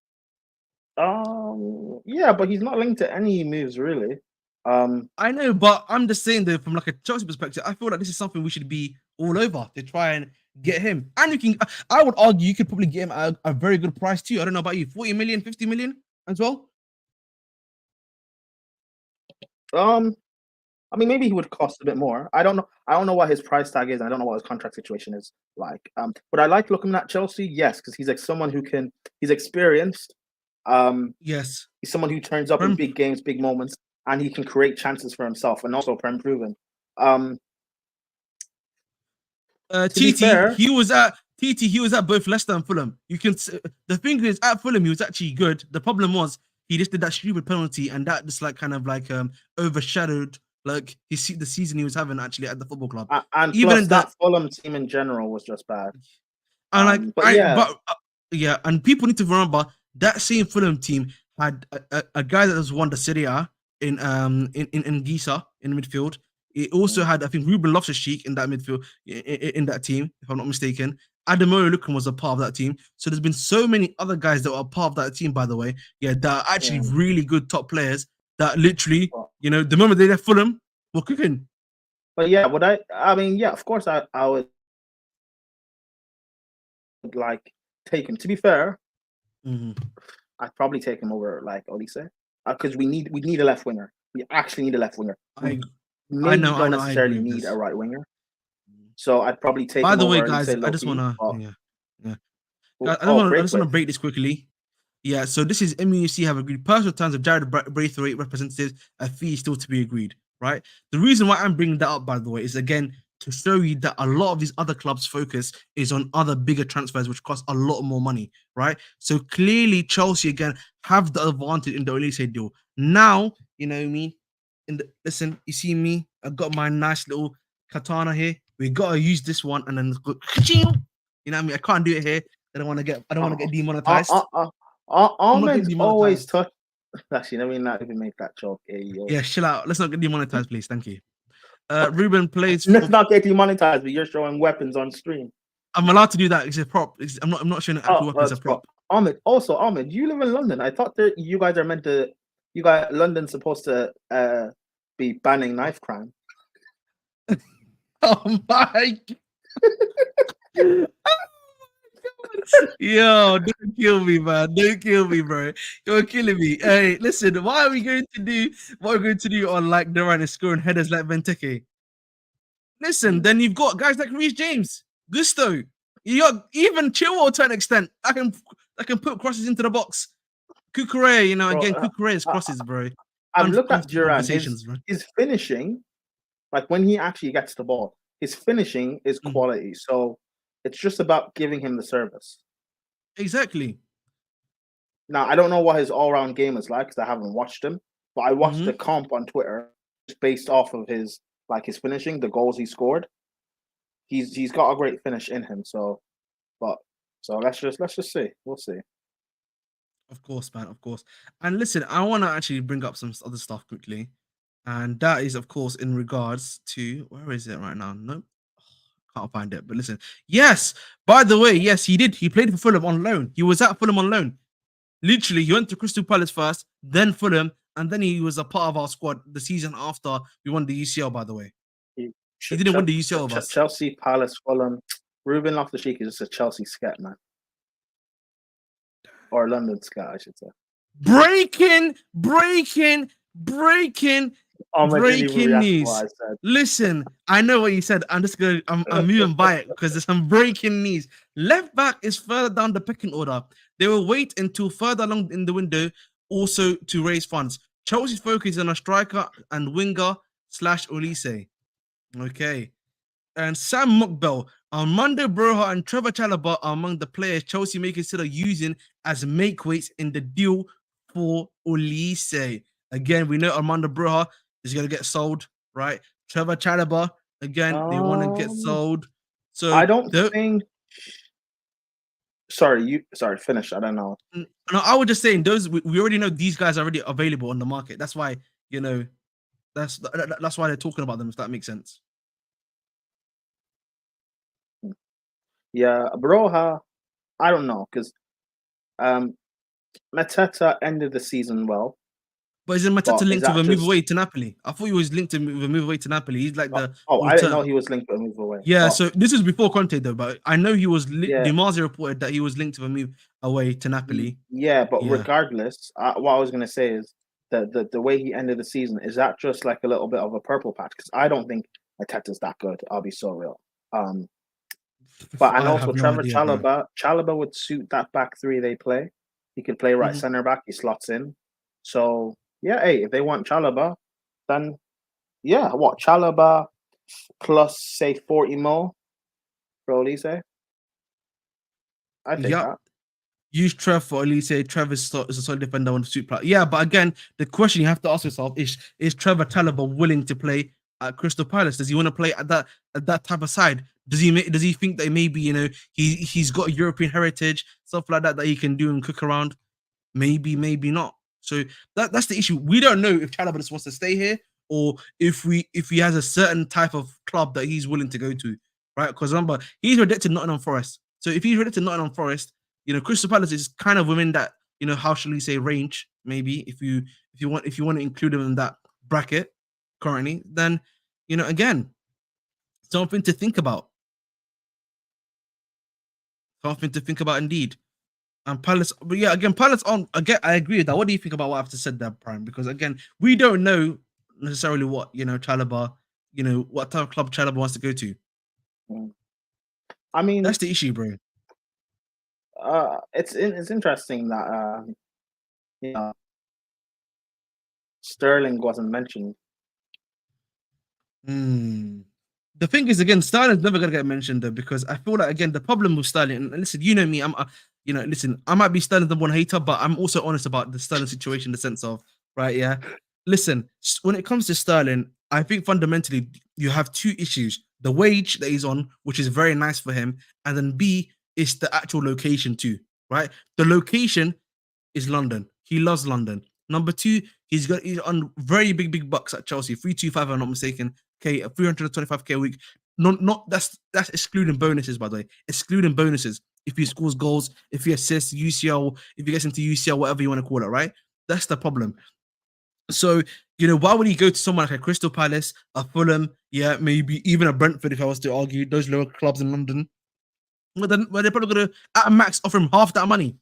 Yeah, but he's not linked to any moves really. I know, but I'm just saying that from like a Chelsea perspective, I feel like this is something we should be all over to try and get him. And I would argue you could probably get him at a very good price too. I don't know about you, 40 million, 50 million as well. I mean, maybe he would cost a bit more. I don't know. I don't know what his price tag is. I don't know what his contract situation is like. But I like looking at Chelsea, yes, because he's like someone he's experienced. Yes, he's someone who turns up in big games, big moments, and he can create chances for himself, and also prem proven. TT, he was at both Leicester and Fulham. The thing is, at Fulham he was actually good. The problem was he just did that stupid penalty, and that just overshadowed the season he was having actually at the football club. And even plus that Fulham team in general was just bad. And and people need to remember that same Fulham team had a guy that has won the Serie A in Gisa in midfield. It also had, I think, Ruben Loftus-Cheek in that midfield, in that team, if I'm not mistaken. Ademola Lookman was a part of that team. So there's been so many other guys that were a part of that team, by the way, that are actually really good top players that literally, the moment they left Fulham, were cooking. But yeah, of course I would like take him. To be fair, I'd probably take him over like Olise, because we need a left winger. We actually need a left winger. I don't necessarily need a right winger. So I'd probably take. By the way, guys, I just wanna break this quickly. Yeah, so this is MUC have agreed personal terms of Jared Braithwaite representatives, a fee still to be agreed, right? The reason why I'm bringing that up, by the way, is again to show you that a lot of these other clubs' focus is on other bigger transfers, which cost a lot more money, right? So clearly Chelsea again have the advantage in the Olise deal. Now, you know what I mean? Listen, you see me? I got my nice little katana here. We gotta use this one and then go. You know what I mean? I can't do it here. I don't want to get demonetized. Ahmed's always touch. Actually, let me not even make that joke. Yeah, chill out. Let's not get demonetized, please. Thank you. Ruben plays. Let's not get demonetized, but you're showing weapons on stream. I'm allowed to do that. It's a prop. I'm not showing actual weapons. It's a prop. Ahmed, you live in London. I thought that you guys are meant to. London's supposed to be banning knife crime. Oh my God. Yo, don't kill me, man. Don't kill me, bro. You're killing me. Hey, listen, what we're going to do on like Duran is scoring headers like Benteke. Listen, then you've got guys like Reece James, Gusto. You got even Chilwell to an extent. I can put crosses into the box. Kukurea, you know, bro. again, Kukurea's crosses, bro. Look at Uncomfortable Duran. conversations, bro. His finishing, like when he actually gets the ball, his finishing is Mm, quality. So it's just about giving him the service. exactly. Now I don't know what his all round game is like because I haven't watched him, but I watched Hmm. the comp on Twitter just based off of his finishing, the goals he scored. He's got a great finish in him. But so let's just see. We'll see. Of course, man. Of course. And listen, I want to actually bring up some other stuff quickly, and that is, of course, in regards to where is it right now? Nope, can't find it. But listen, yes. By the way, yes, he did. He played for Fulham on loan. He was at Fulham on loan. Literally, he went to Crystal Palace first, then Fulham, and then he was a part of our squad the season after we won the UCL. By the way, he didn't win the UCL with us. Chelsea, Palace, Fulham. Ruben Loftus-Cheek is just a Chelsea scat, man, or London scat, I should say. Breaking I didn't even breaking react to what news. I said. Listen, I know what you said. I'm moving by it because there's some breaking news. Left back is further down the pecking order. They will wait until further along in the window also to raise funds. Chelsea's focus is on a striker and winger slash Olise. Okay. And Sam Mukbel, Armando Broja, and Trevor Chalobah are among the players Chelsea may consider using as make weights in the deal for Olise. Again, we know Armando Broja is going to get sold, right? Trevor Chalobah, again, they want to get Um, sold. So, I don't think. Sorry, finish. I don't know. no, I was just saying, those we already know these guys are already available on the market. That's why, you know, that's why they're talking about them, if that makes sense. Yeah, Broha. I don't know because um, Mateta ended the season well, But is Mateta but is linked with that a move just? away to Napoli? I thought he was linked to with a move away to Napoli. He's like the Oh, I didn't alter. know he was linked to a move away. Yeah, But so this is before Conte though, but I know he was. yeah, Dimarzio reported that he was linked to a move away to Napoli. yeah, but Yeah. regardless, what I was gonna say is that the way he ended the season is that just like a little bit of a purple patch because I don't think Mateta's that good. I'll be so real. But and I also have no Trevor idea, bro. Chalobah would suit that back three they play. He could play right Mhm. center back. He slots in. So yeah, hey, if they want Chalobah, then yeah, what Chalobah plus say 40 mil for Olise? I take Yep. that. Use Trev for Elise. Trev is a solid defender on the suit play. Yeah, but again, the question you have to ask yourself is Trevor Chalobah willing to play at Crystal Palace? Does he want to play at that type of side? Does he think that maybe he's got European heritage, stuff like that he can do and cook around? Maybe, maybe not. So that's the issue. We don't know if Chalobah just wants to stay here or if he has a certain type of club that he's willing to go to, right? Because remember, he's rejected Nottingham Forest. So if he's rejected Nottingham Forest, Crystal Palace is kind of within that, how shall we say, range, maybe, if you want to include him in that bracket currently, then again, something to think about. Something to think about indeed. And Palace, but yeah, again, Palace on. I agree with that. What do you think about what I've just said there, Prime? Because again, we don't know necessarily what Chalobah, what type of club Chalobah wants to go to. Mm. I mean, That's the issue, bro. it's interesting that you know Sterling wasn't mentioned. The thing is, again, Sterling's never gonna get mentioned though, because I feel like again the problem with Sterling. And listen, you know me, listen, I might be Sterling's number one hater, but I'm also honest about the Sterling situation in the sense of right, yeah. Listen, when it comes to Sterling, I think fundamentally you have two issues: the wage that he's on, which is very nice for him, and then B is the actual location too, right? The location is London. He loves London. Number two, he's on very big bucks at Chelsea, 325, if I'm not mistaken. 325k a week. Not that's excluding bonuses, by the way. Excluding bonuses. If he scores goals, if he assists, UCL, if he gets into UCL, whatever you want to call it, right? That's the problem. So, why would he go to someone like a Crystal Palace, a Fulham, yeah, maybe even a Brentford, if I was to argue, those lower clubs in London? Well, then they're probably going to, at max, offer him half that money.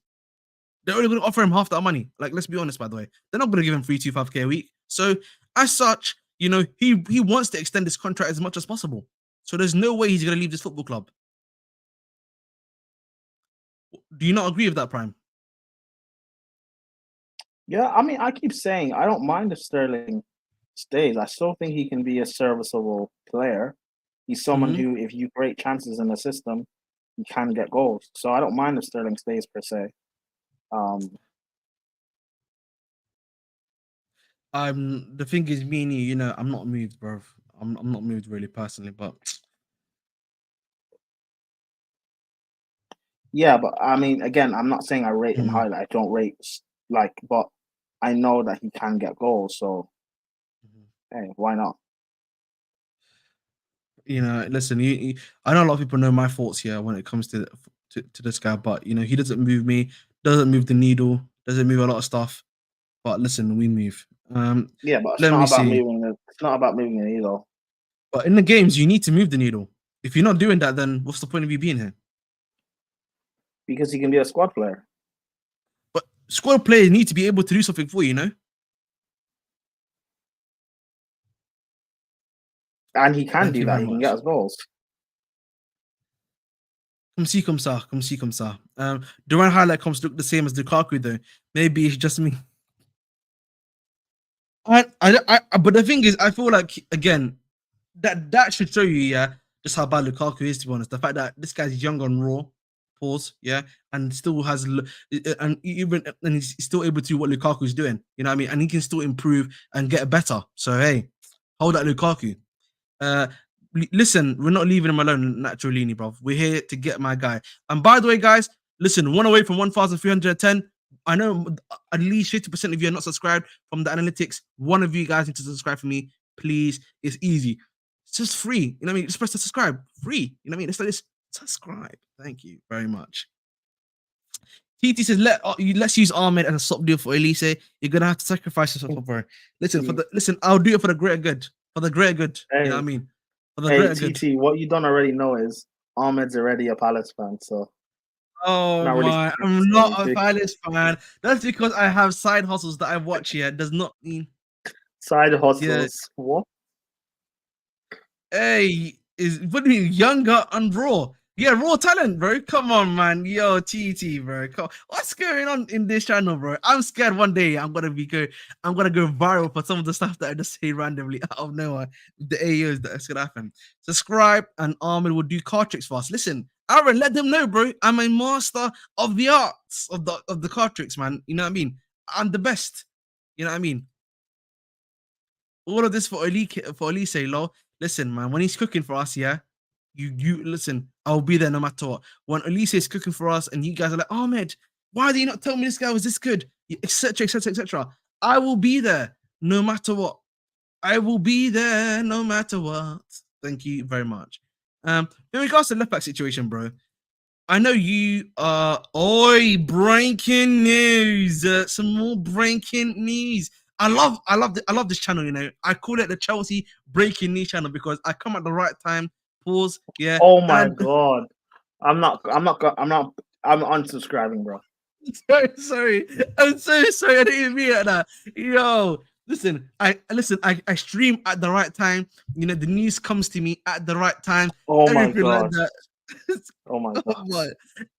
They're only going to offer him half that money. Like, let's be honest, by the way. They're not going to give him 325k a week. So, as such, he wants to extend his contract as much as possible. So, there's no way he's going to leave this football club. Do you not agree with that, Prime? Yeah, I mean, I keep saying I don't mind if Sterling stays. I still think he can be a serviceable player. He's someone Mhm. who, if you create chances in the system, he can get goals. So I don't mind if Sterling stays per se. Um, The thing is, me and you know, I'm not moved, bro. I'm not moved really personally, but yeah, but I mean, again, I'm not saying I rate him mm, highly. I don't rate but I know that he can get goals. So mhm. hey, why not? You know, listen, I know a lot of people know my thoughts here when it comes to this guy, but you know, he doesn't move me, doesn't move the needle, doesn't move a lot of stuff. But listen, we move. Yeah, but it's Let not me about see. moving it. It's not about moving it either. But in the games, you need to move the needle. If you're not doing that, then what's the point of you being here? Because he can be a squad player. But squad players need to be able to do something for you, you know? And he can Thank do you that. very He can get much. us goals. Come see, come ça, come see, come ça. Duran highlight comes look the same as Lukaku though. Maybe it's just me. But the thing is, I feel like again that should show you, yeah, just how bad Lukaku is. To be honest, the fact that this guy's young on raw, pause, yeah, and still has, and even and he's still able to do what Lukaku is doing. You know what I mean? And he can still improve and get better. So hey, hold that Lukaku. Uh, Listen, we're not leaving him alone, Naturalini, bro. We're here to get my guy. And by the way, guys, listen, one away from 1,310. I know at least 50% of you are not subscribed from the analytics. One of you guys need to subscribe for me, please. It's easy. It's just free. You know what I mean? Just press to subscribe. Free. You know what I mean? It's like this. Subscribe. Thank you very much. TT says, let's use Ahmed as a stop deal for Olise. You're gonna have to sacrifice yourself, bro. Listen, I'll do it for the greater good. For the greater good. You know what I Hey, mean? For the hey, greater good. TT, what you don't already know is Ahmed's already a Palace fan, so Oh not really my, gonna I'm say not a anything. Palace fan. That's because I have side hustles that I watch here. Does not mean, Side yeah. hustles. What? Hey, is what do you mean younger and raw? Yeah, raw talent, bro. Come on, man. Yo, TT, bro. What's going on in this channel, bro? I'm scared one day I'm gonna go viral for some of the stuff that I just say randomly out of nowhere. The AOs that's gonna happen. Subscribe and Armin will do card tricks for us. Listen, Aaron, let them know, bro. I'm a master of the arts of the card tricks, man. You know what I mean? I'm the best. You know what I mean? All of this for Olise, lol. Listen, man, when he's cooking for us, yeah, you listen. I'll be there no matter what. When Olise is cooking for us, and you guys are like, Ahmed, why did you not tell me this guy was this good, etc., etc., etc. I will be there no matter what. I will be there no matter what. Thank you very much. In regards to the left back situation, bro, I know you are. Oi, breaking news! Some more breaking news. I love this channel. You know, I call it the Chelsea breaking news channel because I come at the right time. Pause. Yeah, Oh my and god. I'm unsubscribing, bro. sorry. I'm so sorry. I didn't even mean it like that. Yo, I stream at the right time. You know, the news comes to me at the right time. Oh my Everything like god. that. Oh my Oh god. my.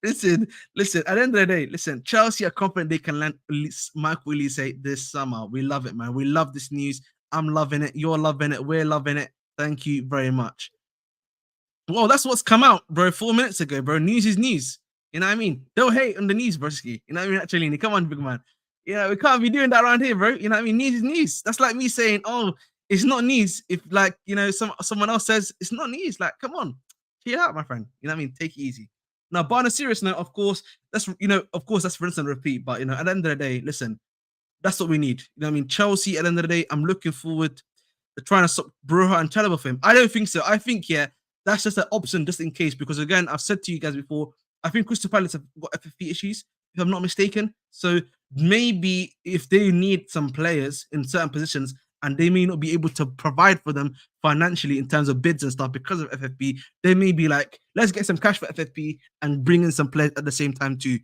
Listen. At the end of the day, listen. Chelsea are confident they can land Mike Willie say this summer. We love it, man. We love this news. I'm loving it. You're loving it. We're loving it. Thank you very much. Well, that's what's come out, bro. 4 minutes ago, bro. News is news. You know what I mean? Don't hate on the news, broski. You know what I mean? Actually, come on, big man. You know, we can't be doing that around here, bro. You know what I mean? News is news. That's like me saying, oh, it's not news. If like, you know, someone else says it's not news. Like, come on, chill out, my friend. You know what I mean? Take it easy. Now, but on a serious note, of course, that's rinse and repeat. But you know, at the end of the day, listen, that's what we need. You know what I mean? Chelsea, at the end of the day, I'm looking forward to trying to stop Broha and Chalobah for him. I don't think so. I think, yeah, that's just an option just in case. Because again, I've said to you guys before, I think Crystal Palace have got FFP issues, if I'm not mistaken. So maybe if they need some players in certain positions and they may not be able to provide for them financially in terms of bids and stuff because of FFP, they may be like, let's get some cash for FFP and bring in some players at the same time too.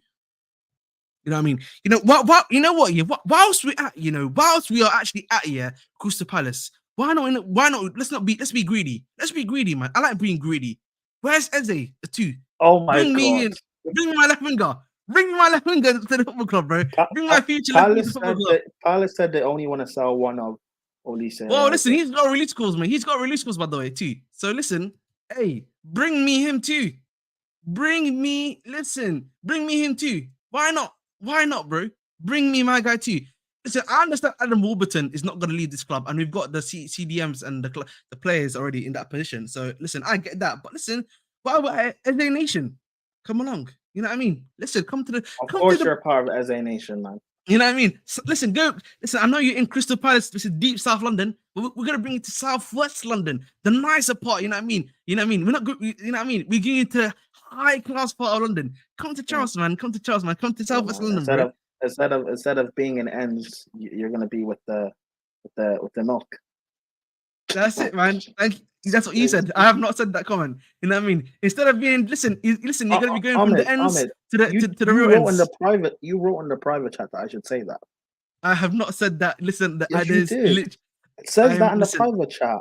You know what I mean? You know what? You know what? Yeah. Whilst we at, whilst we are actually at here, Crystal Palace. Why not? Why not? Let's be greedy. Let's be greedy, man. I like being greedy. Where's Eze? The two. Oh my Bring me god. in. Bring me my left winger. Bring my left winger to the football club, bro. Bring my future left winger to the football club. Palace said they only want to sell one of Olise. Well, listen, he's got release clause, man. He's got release clause, by the way, too. So listen, hey, bring me him too. Bring me him too. Why not? Why not, bro? Bring me my guy too. Listen, I understand Adam Warburton is not going to leave this club, and we've got the CDMs and the players already in that position. So listen, I get that, but listen, why about SA Nation? Come along. You know what I mean? Listen, come to the. Of course, you're part of SA Nation, man. You know what I mean? So listen, listen, I know you're in Crystal Palace, this is deep South London, but we're gonna bring you to Southwest London, the nicer part, you know what I mean? You know what I mean? We're not good, you know what I mean? We're getting into high class part of London. Come to Charles, man. Come to Charles, man. Come to Southwest London, bro. Instead of being in ends, you're gonna be with the milk. That's it, man. Thank you. That's what you said. I have not said that comment. You know what I mean? Instead of being listen, you're gonna be going from the ends to the real ends. You wrote in the private chat that I should say that. I have not said that. Listen, yes, you did. It says that in the private chat.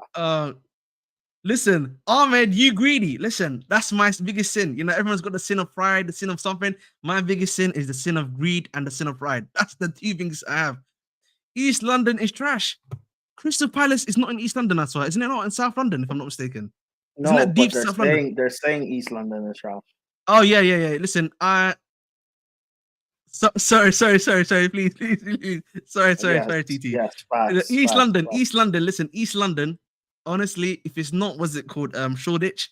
Listen, Ahmed, you greedy. Listen, that's my biggest sin. You know, everyone's got the sin of pride, the sin of something. My biggest sin is the sin of greed and the sin of pride. That's the two things I have. East London is trash. Crystal Palace is not in East London, that's why. Isn't it not in South London, if I'm not mistaken? No, isn't that deep South London? They're saying East London is trash. Oh, yeah. Listen, sorry, please. Sorry, TT. Yes, East London. Listen, East London. Honestly, if it's not, what's it called? Shoreditch,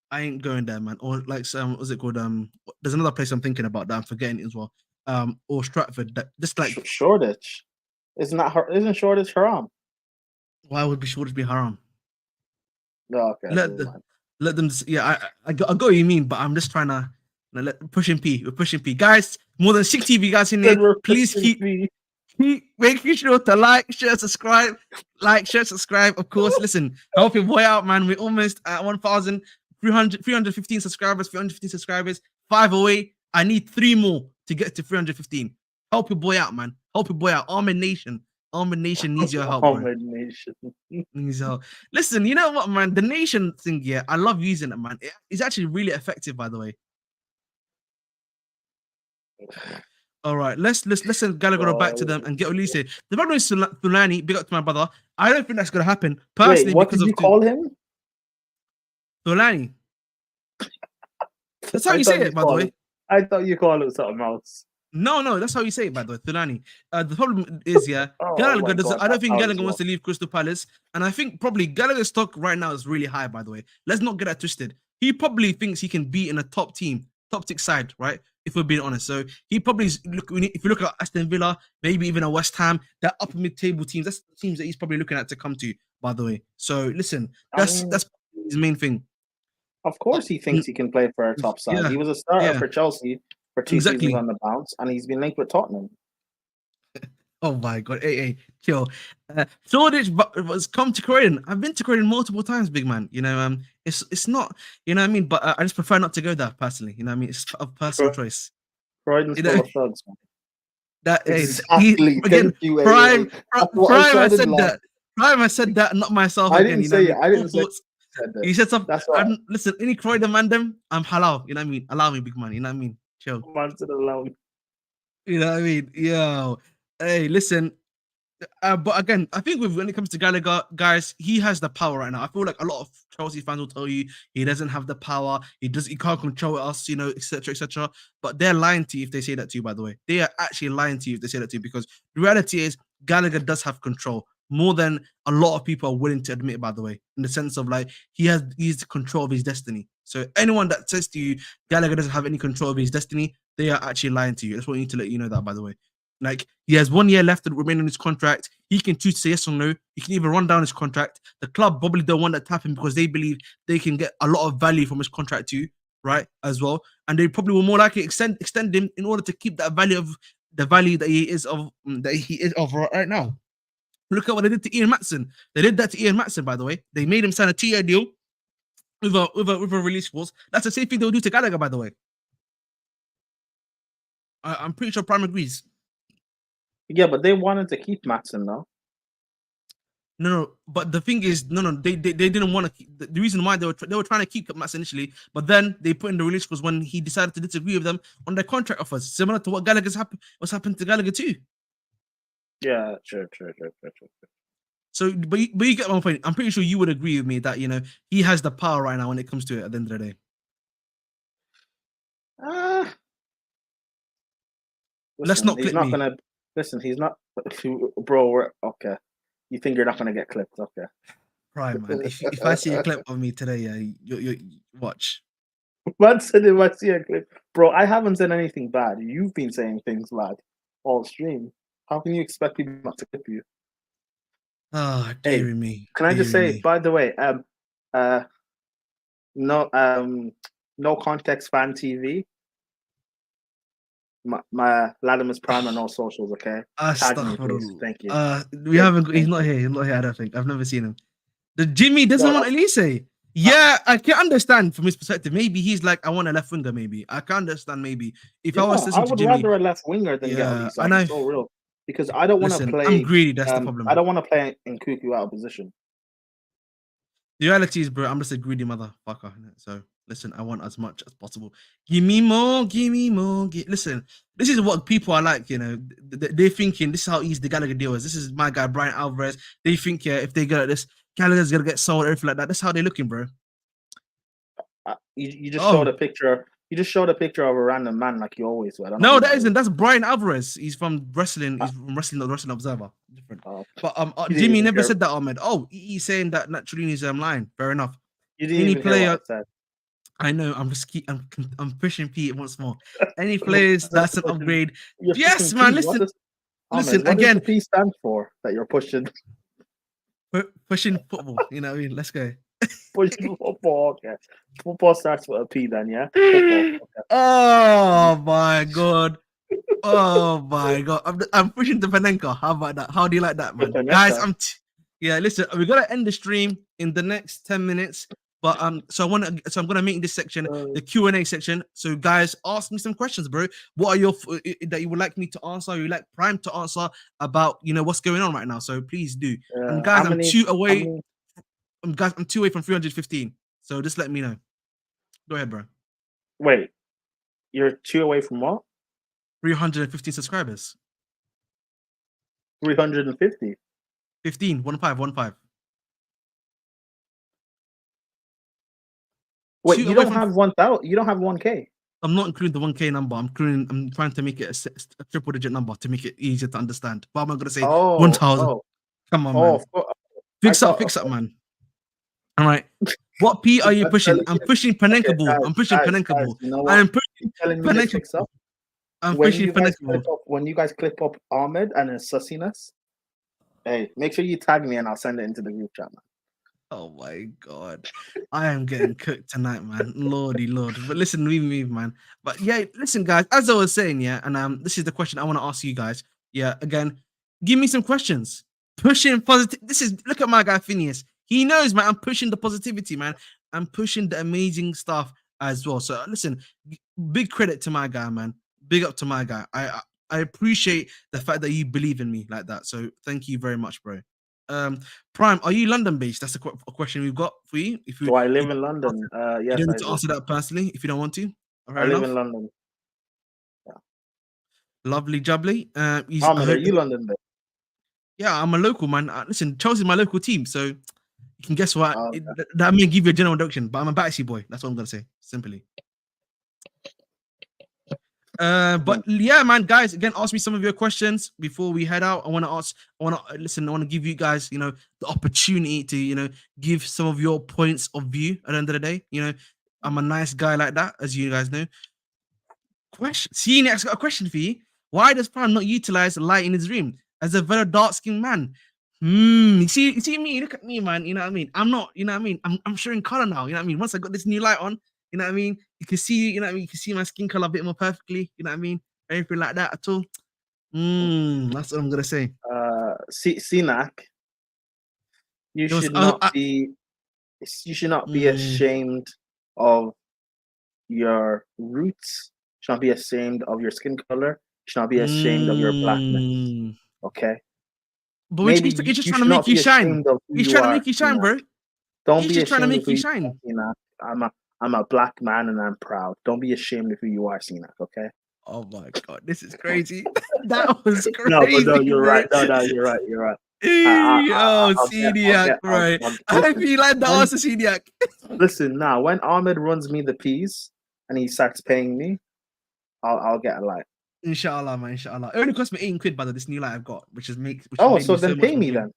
I ain't going there, man. Or like what's it called? There's another place I'm thinking about that I'm forgetting as well. Or Stratford. That just like Shoreditch. Isn't Shoreditch haram? Why would Shoreditch be haram? No, okay. Let them. Yeah, I got what you mean, but I'm just trying to pushing P. We're pushing P, guys. More than 60 of you guys in here. Please keep making sure to like, share, subscribe. Of course. Listen, help your boy out, man. We're almost at 315 subscribers. 5 away. I need 3 more to get to 315. Help your boy out, man. Help your boy out. Armored Nation needs your help, bro. Armored Nation needs help. Listen, you know what, man? The Nation thing, yeah, I love using it, man. It's actually really effective, by the way. All right, let's send Gallagher back to them and get Olise. The problem is Thulani. Big up to my brother. I don't think that's gonna happen personally. Wait, what did you call him? Thulani. That's how you say it, by the way. I thought you called it something else. No, that's how you say it, by the way, Thulani. The problem is, yeah, Gallagher doesn't. I don't think Gallagher wants to leave Crystal Palace, and I think probably Gallagher's stock right now is really high. By the way, let's not get that twisted. He probably thinks he can be in a top 6 side, right? If we're being honest, so he probably is. If you look at Aston Villa, maybe even a West Ham, that upper mid-table teams, that's the teams that he's probably looking at to come to. By the way, so listen, that's his main thing. Of course, he thinks he can play for a top side. Yeah, he was a starter for Chelsea for 2 seasons on the bounce, and he's been linked with Tottenham. Oh my God, hey, chill. Shoreditch was come to Croydon. I've been to Croydon multiple times, big man. You know, it's not, you know what I mean. But I just prefer not to go there personally. You know what I mean? It's a personal choice. Croydon's full of thugs, man. That exactly. Again, Prime I said that. Prime I said that, not myself. I didn't say it. I didn't say. He said something. That's right. Listen, any Croydon man, I'm halal. You know what I mean? Allow me, big man. You know what I mean? Chill. Man said allow me. You know what I mean? Yo, hey, listen. But again, I think when it comes to Gallagher, guys, he has the power right now. I feel like a lot of Chelsea fans will tell you he doesn't have the power. He can't control us, you know, etc., etc. But they're lying to you if they say that to you. By the way, they are actually lying to you if they say that to you, because the reality is Gallagher does have control more than a lot of people are willing to admit. By the way, in the sense of like he's the control of his destiny. So anyone that says to you Gallagher doesn't have any control of his destiny, they are actually lying to you. That's what I need to let you know that, by the way. Like, he has 1 year left to remain on his contract. He can choose to say yes or no. He can even run down his contract. The club probably don't want that to happen because they believe they can get a lot of value from his contract too, right? As well. And they probably will more likely extend him in order to keep that value that he is of right now. Look at what they did to Ian Maatsen. They did that to Ian Maatsen, by the way. They made him sign a 2-year deal with a release clause. That's the same thing they'll do to Gallagher, by the way. I'm pretty sure Prime agrees. Yeah, but they wanted to keep Maatsen, though. No, but the thing is, they didn't want to. The reason why they were trying to keep Max initially, but then they put in the release because when he decided to disagree with them on their contract offers, similar to what what's happened to Gallagher too. Yeah, sure. So, but you get my point. I'm pretty sure you would agree with me that he has the power right now when it comes to it. At the end of the day, let's Listen, not he's clip not me. gonna. Listen, he's not. Bro, we're okay. You think you're not gonna get clipped? Okay. Right, man. If I see a clip of me today, yeah, you watch. Man said if I see a clip, bro, I haven't said anything bad. You've been saying things bad all stream. How can you expect people not to clip you? Ah, Hey, dearie me, can I just dearie say, me. by the way, uh, no, no context fan TV. My Latimus Prime and all socials. Okay, tag me, please. Astaghfirullah. Thank you. We haven't. He's Thank not you. here. He's not here. I don't think. I've never seen him. The Jimmy doesn't No, want Elise. Yeah, I can understand from his perspective. Maybe he's like, I want a left winger. Maybe I can understand. Maybe if I was yeah, to I listen to would Jimmy, rather a left winger than get yeah, Olise. and I'll be so real because I don't want to listen. I'm play. greedy. That's the I problem. don't want to play in Cuckoo out of position. The reality is, bro, I'm just a greedy motherfucker. So listen, I want as much as possible. Give me more, give me more. Listen, this is what people are like, They're thinking this is how easy the Gallagher deal is. This is my guy, Brian Alvarez. They think, if they get this, Gallagher's gonna get sold, everything like that. That's how they're looking, bro. You just showed Oh, a picture. You just showed a picture of a random man like you always do. I don't know no, who that that isn't. is. That's Brian Alvarez. He's from wrestling. Uh, He's from wrestling, the Wrestling Observer. Different. But you didn't Jimmy even never hear. said that, Ahmed. Oh, he's saying that naturally is lying. Fair enough. You didn't Any even hear what I player, said. I know. I'm pushing Pete once more. Any players that's an upgrade. You're Yes, pushing man. P. What Listen, does listen Ahmed? What does the again. P stand for? That you're pushing Pushing football. You know what I mean? Let's go. pushing football. Okay, football starts with a P. Then yeah, football. Okay. Oh my god. Oh my god. I'm pushing the Panenka. How about that? How do you like that, man? Guys, yeah, listen, we're gonna end the stream in the next 10 minutes. But so I'm gonna make this section the Q&A section. So guys, ask me some questions, bro. What are your that you would like me to answer? You like Prime to answer about what's going on right now? So please do. And guys, How I'm many? two How away. many? I'm two away from 315. So just let me know. Go ahead, bro. Wait, you're 2 away from what? 315 subscribers. 350. 15, 15. Wait, Two you away don't from. have 1,000. You don't have 1K. I'm not including the 1K number. I'm trying to make it a triple digit number to make it easier to understand. But I'm not gonna say Oh, 1,000. oh, Come on, oh. man. I Fix thought. up, man. All right. What P are you pushing? I'm pushing Okay, Panenka ball. I'm pushing Panenka guys. ball. You know I what? am Keep pushing telling me to Panenka fix ball. up. I'm pushing Panenka ball. When you guys clip up Ahmed and his sussiness, hey, make sure you tag me and I'll send it into the group chat, man. Oh my god, I am getting cooked tonight, man. Lordy Lord. But listen, we move, man. But yeah, listen, guys. As I was saying, yeah, and this is the question I want to ask you guys. Yeah, again, give me some questions. Pushing positive. This is look at my guy Phineas. He knows, man. I'm pushing the positivity, man. I'm pushing the amazing stuff as well. So listen, big credit to my guy, man. Big up to my guy. I appreciate the fact that you believe in me like that. So thank you very much, bro. Prime, are you London based? That's a question we've got for you. If Do I you live in London? you Yes, don't need I to do. answer that personally if you don't want to. I Fair live in enough. London. Yeah. Lovely jubbly. Ahmed, are you London based? Yeah, I'm a local man. Listen, Chelsea's my local team, so you can guess what? Okay. That may give you a general introduction, but I'm a Battersea boy. That's what I'm gonna say, simply. But yeah, man, guys, again, ask me some of your questions before we head out. I want to listen. I want to give you guys, the opportunity to, give some of your points of view. At the end of the day, I'm a nice guy like that, as you guys know. Question. See, next, got a question for you. Why does Prime not utilize light in his room as a very dark-skinned man? You see me. Look at me, man. You know what I mean? I'm not. You know what I mean? I'm showing color now. You know what I mean? Once I got this new light on, you know what I mean? You can see. You know what I mean? You can see my skin color a bit more perfectly. You know what I mean? Anything like that at all? That's what I'm gonna say. Sinak, you It was. should not be. You should not be ashamed of your roots. You should not be ashamed of your skin color. You should not be ashamed of your blackness. Okay. But Maybe he's just you trying to should make not you be shine. ashamed of who He's you trying to are, make you shine, Cena. bro. Don't He's be just trying to ashamed of make who you you are, shine. Cena. I'm a black man and I'm proud. Don't be ashamed of who you are, Cena. Okay. Oh my god, this is crazy. That was No, but no, crazy, you're bro. right. No, you're right. You're right. Oh, I'll Celiac, get. bro. I hope Listen, you like the when answer, Celiac. listen now, when Ahmed runs me the peas and he starts paying me, I'll get a light. Inshallah, man. Inshallah. It only cost me 18 quid, by this new light I've got, which has Oh, made me so so then much pay more me human.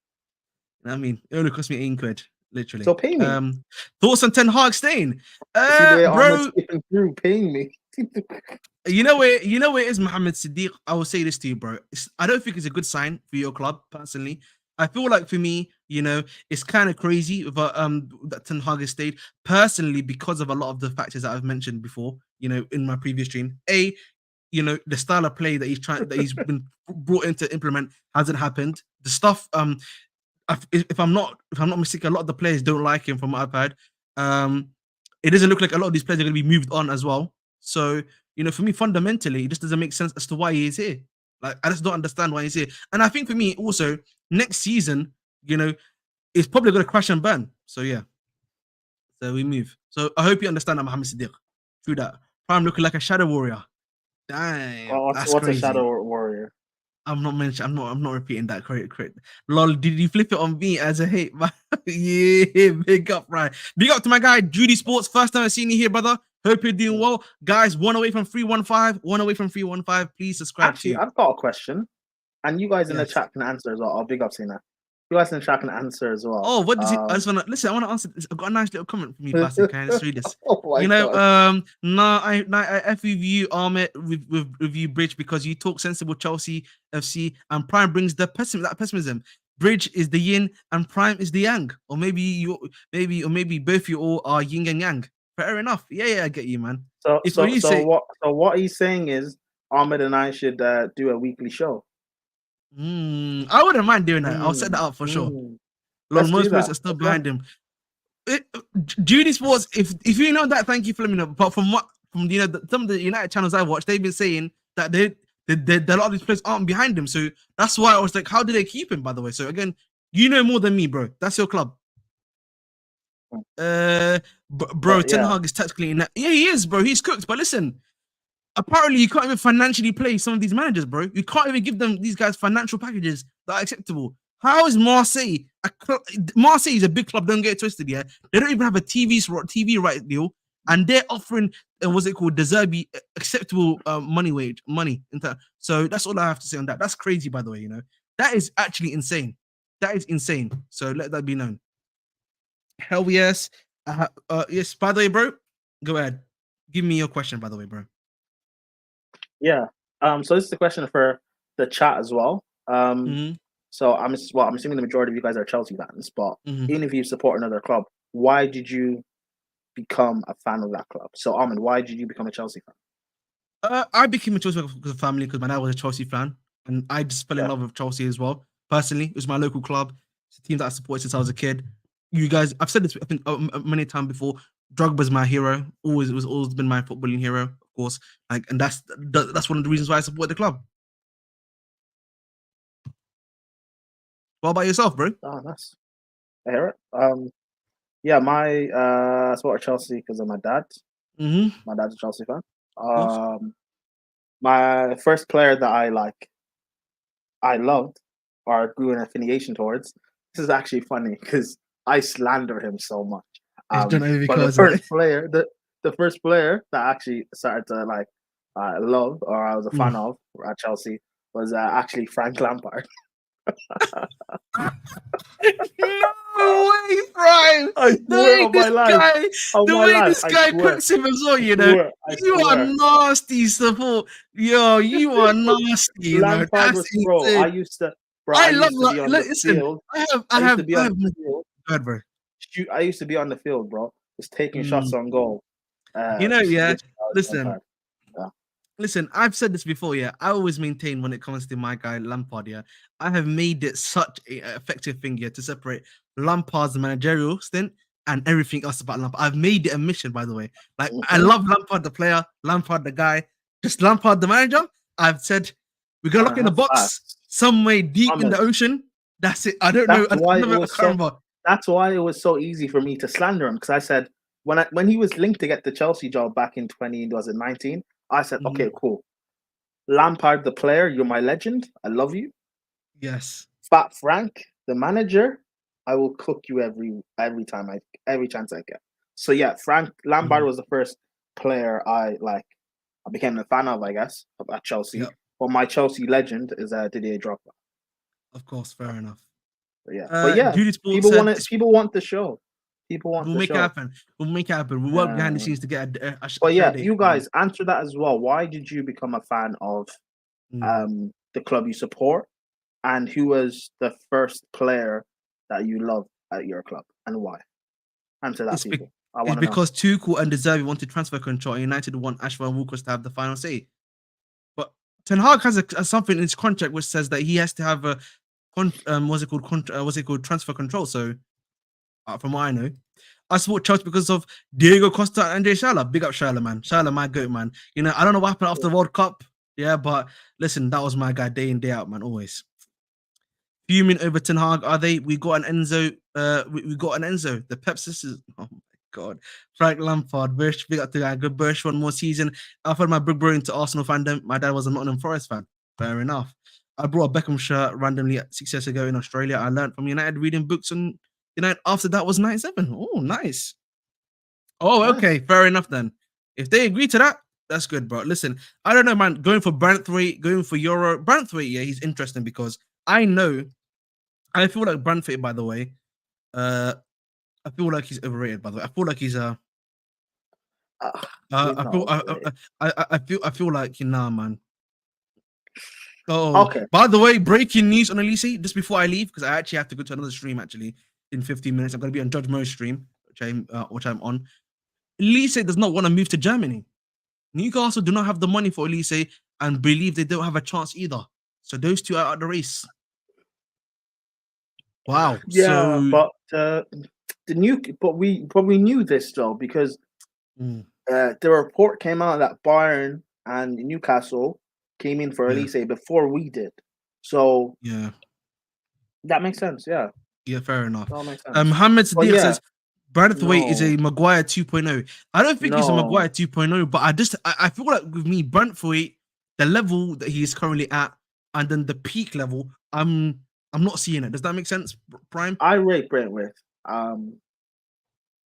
then. I mean, it only cost me 18 quid, literally. So pay me. Thoughts on Ten Hag staying? See the way Ahmed's Bro, skipping through, paying me. you know where it is, Mohammed Siddiq. I will say this to you, bro. I don't think it's a good sign for your club, personally. I feel like for me, it's kind of crazy that Ten Hag has stayed personally because of a lot of the factors that I've mentioned before, in my previous stream. The style of play that he's been brought in to implement hasn't happened. The stuff, if I'm not mistaken, a lot of the players don't like him from what I've heard. It doesn't look like a lot of these players are going to be moved on as well. So, for me, fundamentally, it just doesn't make sense as to why he is here. Like, I just don't understand why he's here. And I think for me, also, next season, it's probably going to crash and burn. So, yeah. So we move. So I hope you understand that, Mohammed Siddiq. Through that. Prime looking like a shadow warrior. Damn, that's What's a crazy. shadow warrior? I'm not repeating that. Correct. Lol, did you flip it on me as a hate? Yeah, big up, right? Big up to my guy, Judy Sports. First time I've seen you here, brother. Hope you're doing well. Guys, one away from 315. Please subscribe. Actually, I've got a question. And you guys in the Yes. chat can answer as well. I'll big up saying that. You guys in the chat can answer as well. Oh, what does it? I just want to listen. I want to answer this. I've got a nice little comment from you, Pastor. Can I just read this? Oh my God. I F with you, Ahmed, with you, Bridge, because you talk sensible Chelsea FC, and Prime brings that pessimism. Bridge is the yin, and Prime is the yang, or maybe both you all are yin and yang. Fair enough. Yeah, I get you, man. What he's saying is Ahmed and I should do a weekly show. I wouldn't mind doing that. I'll set that up for sure. Most players are still behind him. Judy Sports, if you know that, thank you for letting me know. But from some of the United channels I watch, they've been saying that a lot of these players aren't behind him. So that's why I was like, how do they keep him? By the way, so again, you know more than me, bro. That's your club. Bro, Ten Hag is tactically in that. Yeah, he is, bro. He's cooked. But listen, apparently you can't even financially play some of these managers, bro. You can't even give these guys financial packages that are acceptable. How is Marseille? Marseille is a big club. Don't get it twisted. Yeah, they don't even have a TV right deal, and they're offering what's it called, Deserbi, acceptable money. So that's all I have to say on that. That's crazy, by the way. That is actually insane. That is insane. So let that be known. Hell yes. Yes. By the way, bro, go ahead. Give me your question. By the way, bro. Yeah. So this is the question for the chat as well. So I'm assuming the majority of you guys are Chelsea fans, but even if you support another club, why did you become a fan of that club? So Armin, why did you become a Chelsea fan? I became a Chelsea fan because of family, because my dad was a Chelsea fan, and I just fell in love with Chelsea as well. Personally, it was my local club. It's a team that I supported since I was a kid. You guys, I've said this I think many times before. Drogba's my hero. Always been my footballing hero, of course. And that's one of the reasons why I support the club. What about yourself, bro? Oh, nice. I hear it. Yeah, I support Chelsea because of my dad. My dad's a Chelsea fan. My first player that I loved or grew an affiliation towards. This is actually funny because I slander him so much. But the first player that I actually started to love or I was a fan of at Chelsea was actually Frank Lampard. No way, Prime! The way this guy cooks him as well, you are nasty, support. Yo, you are nasty. Lampard was bro. I used to be on the field. I used to be on the field, bro. Just taking shots on goal. Listen, I've said this before, yeah. I always maintain when it comes to my guy Lampard, yeah. I have made it such an effective thing here to separate Lampard's managerial stint and everything else about Lampard. I've made it a mission, by the way. I love Lampard the player, Lampard the guy, just Lampard the manager. I've said we're gonna look in the box somewhere deep in the ocean. That's it. I don't know. That's why I it was can't so. remember. That's why it was so easy for me to slander him, because I said when he was linked to get the Chelsea job back in 2019, I said, Mhm. okay, cool. Lampard, the player, you're my legend. I love you. Yes. Fat Frank, the manager, I will cook you every chance I get. So yeah, Frank Lampard Mhm. was the first player I became a fan of, I guess, at Chelsea. Yep. But my Chelsea legend is Didier Drogba. Of course. Fair enough. But yeah, Judy Sports people want said it. People want the show. People want we'll the make it show. happen. We'll make it happen. We work behind the Uh, scenes to get a but show yeah, date you for you. guys answer that as well. Why did you become a fan of Mm. the club you support, and who was the first player that you love at your club, and why? Answer that, It's, be- people. I it's want to know. because Tuchel and De Zerbi wanted transfer control, and United want Ashford and Walker to have the final say. But Ten Hag has something in his contract which says that he has to have a what's it called, transfer control. So, from what I know, I support Chelsea because of Diego Costa and Andre Shala. Big up Shala, man. Shala, my goat, man. You know, I don't know what happened after the World Cup. Yeah, but listen, that was my guy day in, day out, man. Always. Fuming over Ten Hag, are they? We got an Enzo. We got an Enzo. The Pep sisters. Oh my god. Frank Lampard. Bush, big up to that. Good Bush, one more season. I followed my big bro into Arsenal fandom. My dad was a Nottingham Forest fan. Fair enough. I brought a Beckham shirt randomly 6 years ago in Australia. I learned from United reading books on United. After that was 97. Oh, nice. Oh, Nice. okay. Fair enough then. If they agree to that, that's good, bro. Listen, I don't know, man. Going for Branthwaite, going for Euro. Branthwaite, yeah, he's interesting because I know. I feel like Branthwaite, by the way. Uh, I feel like he's overrated. By the way, I feel like he's He's I not feel overrated. I feel like nah, man. Oh, Okay. by the way, breaking news on Olise just before I leave because I actually have to go to another stream actually in 15 minutes. I'm gonna be on Judge Mo's stream, which I'm on. Olise does not want to move to Germany. Newcastle do not have the money for Olise and believe they don't have a chance either. So those two are out of the race. Wow. Yeah, So but we knew this though, because mm, the report came out that Bayern and Newcastle came in for yeah, Elise before we did. So yeah. that makes sense. Yeah, Yeah, fair enough. that all makes sense. Mohammed But Sadiq yeah, says Branthwaite is a no, Maguire 2.0. I don't think he's a Maguire no. 2.0, but I feel like with me, Branthwaite, the level that he is currently at, and then the peak level, I'm not seeing it. Does that make sense, Prime? I rate Brentworth. Um,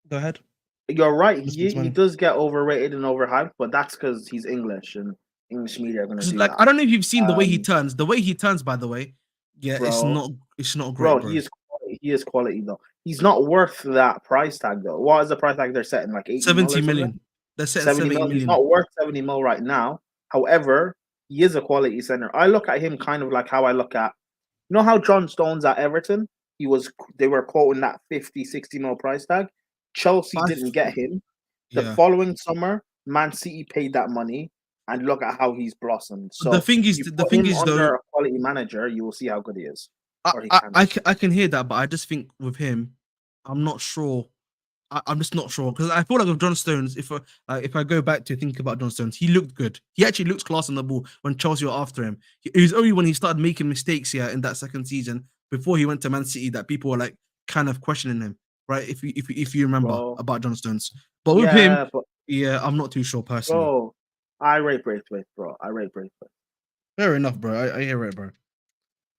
Go ahead. you're right. Let's speak to He man. does get overrated and overhyped, but that's because he's English and English media are gonna Because do like that. I don't know if you've seen the way he Um, turns. The way he turns, by the way, yeah, bro, it's not great, bro, bro. he is quality though. He's not worth that price tag though. What is the price tag they're setting? Like 80 mil 70 or something? million. They're setting 70 70 mil. He's million. not worth 70 mil right now. However, he is a quality center. I look at him kind of like how I look at, you know how John Stones at Everton, they were quoting that 50, 60 mil price tag. Chelsea Five, didn't get him. The yeah. following summer, Man City paid that money, and look at how he's blossomed. The So thing is, you the put thing him is though, under a quality manager, you will see how good he is, or he can be. I can hear that, but I just think with him, I'm not sure. I'm just not sure because I feel like with John Stones, if I go back to think about John Stones, he looked good. He actually looked class on the ball when Chelsea were after him. It was only when he started making mistakes here in that second season before he went to Man City that people were like kind of questioning him, right? If you remember Bro, about John Stones, but with him, yeah, but yeah, I'm not too sure personally. bro, I rate Braithwaite, bro. I rate Braithwaite. Fair enough, bro. I hear it, bro.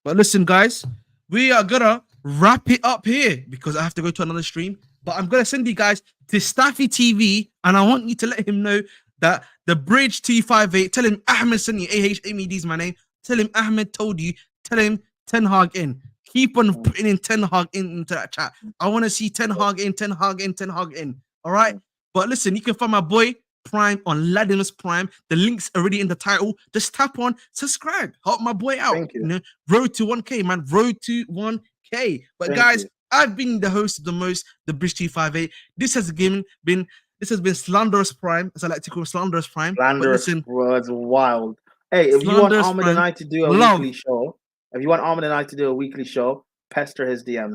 But listen, guys, we are gonna wrap it up here because I have to go to another stream. But I'm gonna send you guys to Staffy TV, and I want you to let him know that the Bridge T58. Tell him Ahmed sent you. AHMED is my name. Tell him Ahmed told you. Tell him Ten Hag in. Keep on putting in Ten Hag into that chat. I want to see Ten Hag in, Ten Hag in, Ten Hag in. All right. But listen, you can find my boy Prime on Ladimus Prime. The link's already in the title. Just tap on subscribe. Help my boy out. Thank You you. know, road to 1K, man. Road to 1K. But Thank guys, you. I've been the host of the most, the Bridge T58. This has been Slanderous Prime, as I like to call Slanderous Prime. But Slanderous listen, was wild. Hey, if you want Slanderous Ahmed and Prime, I to do a love. weekly show, if you want Ahmed and I to do a weekly show, pester his DMs.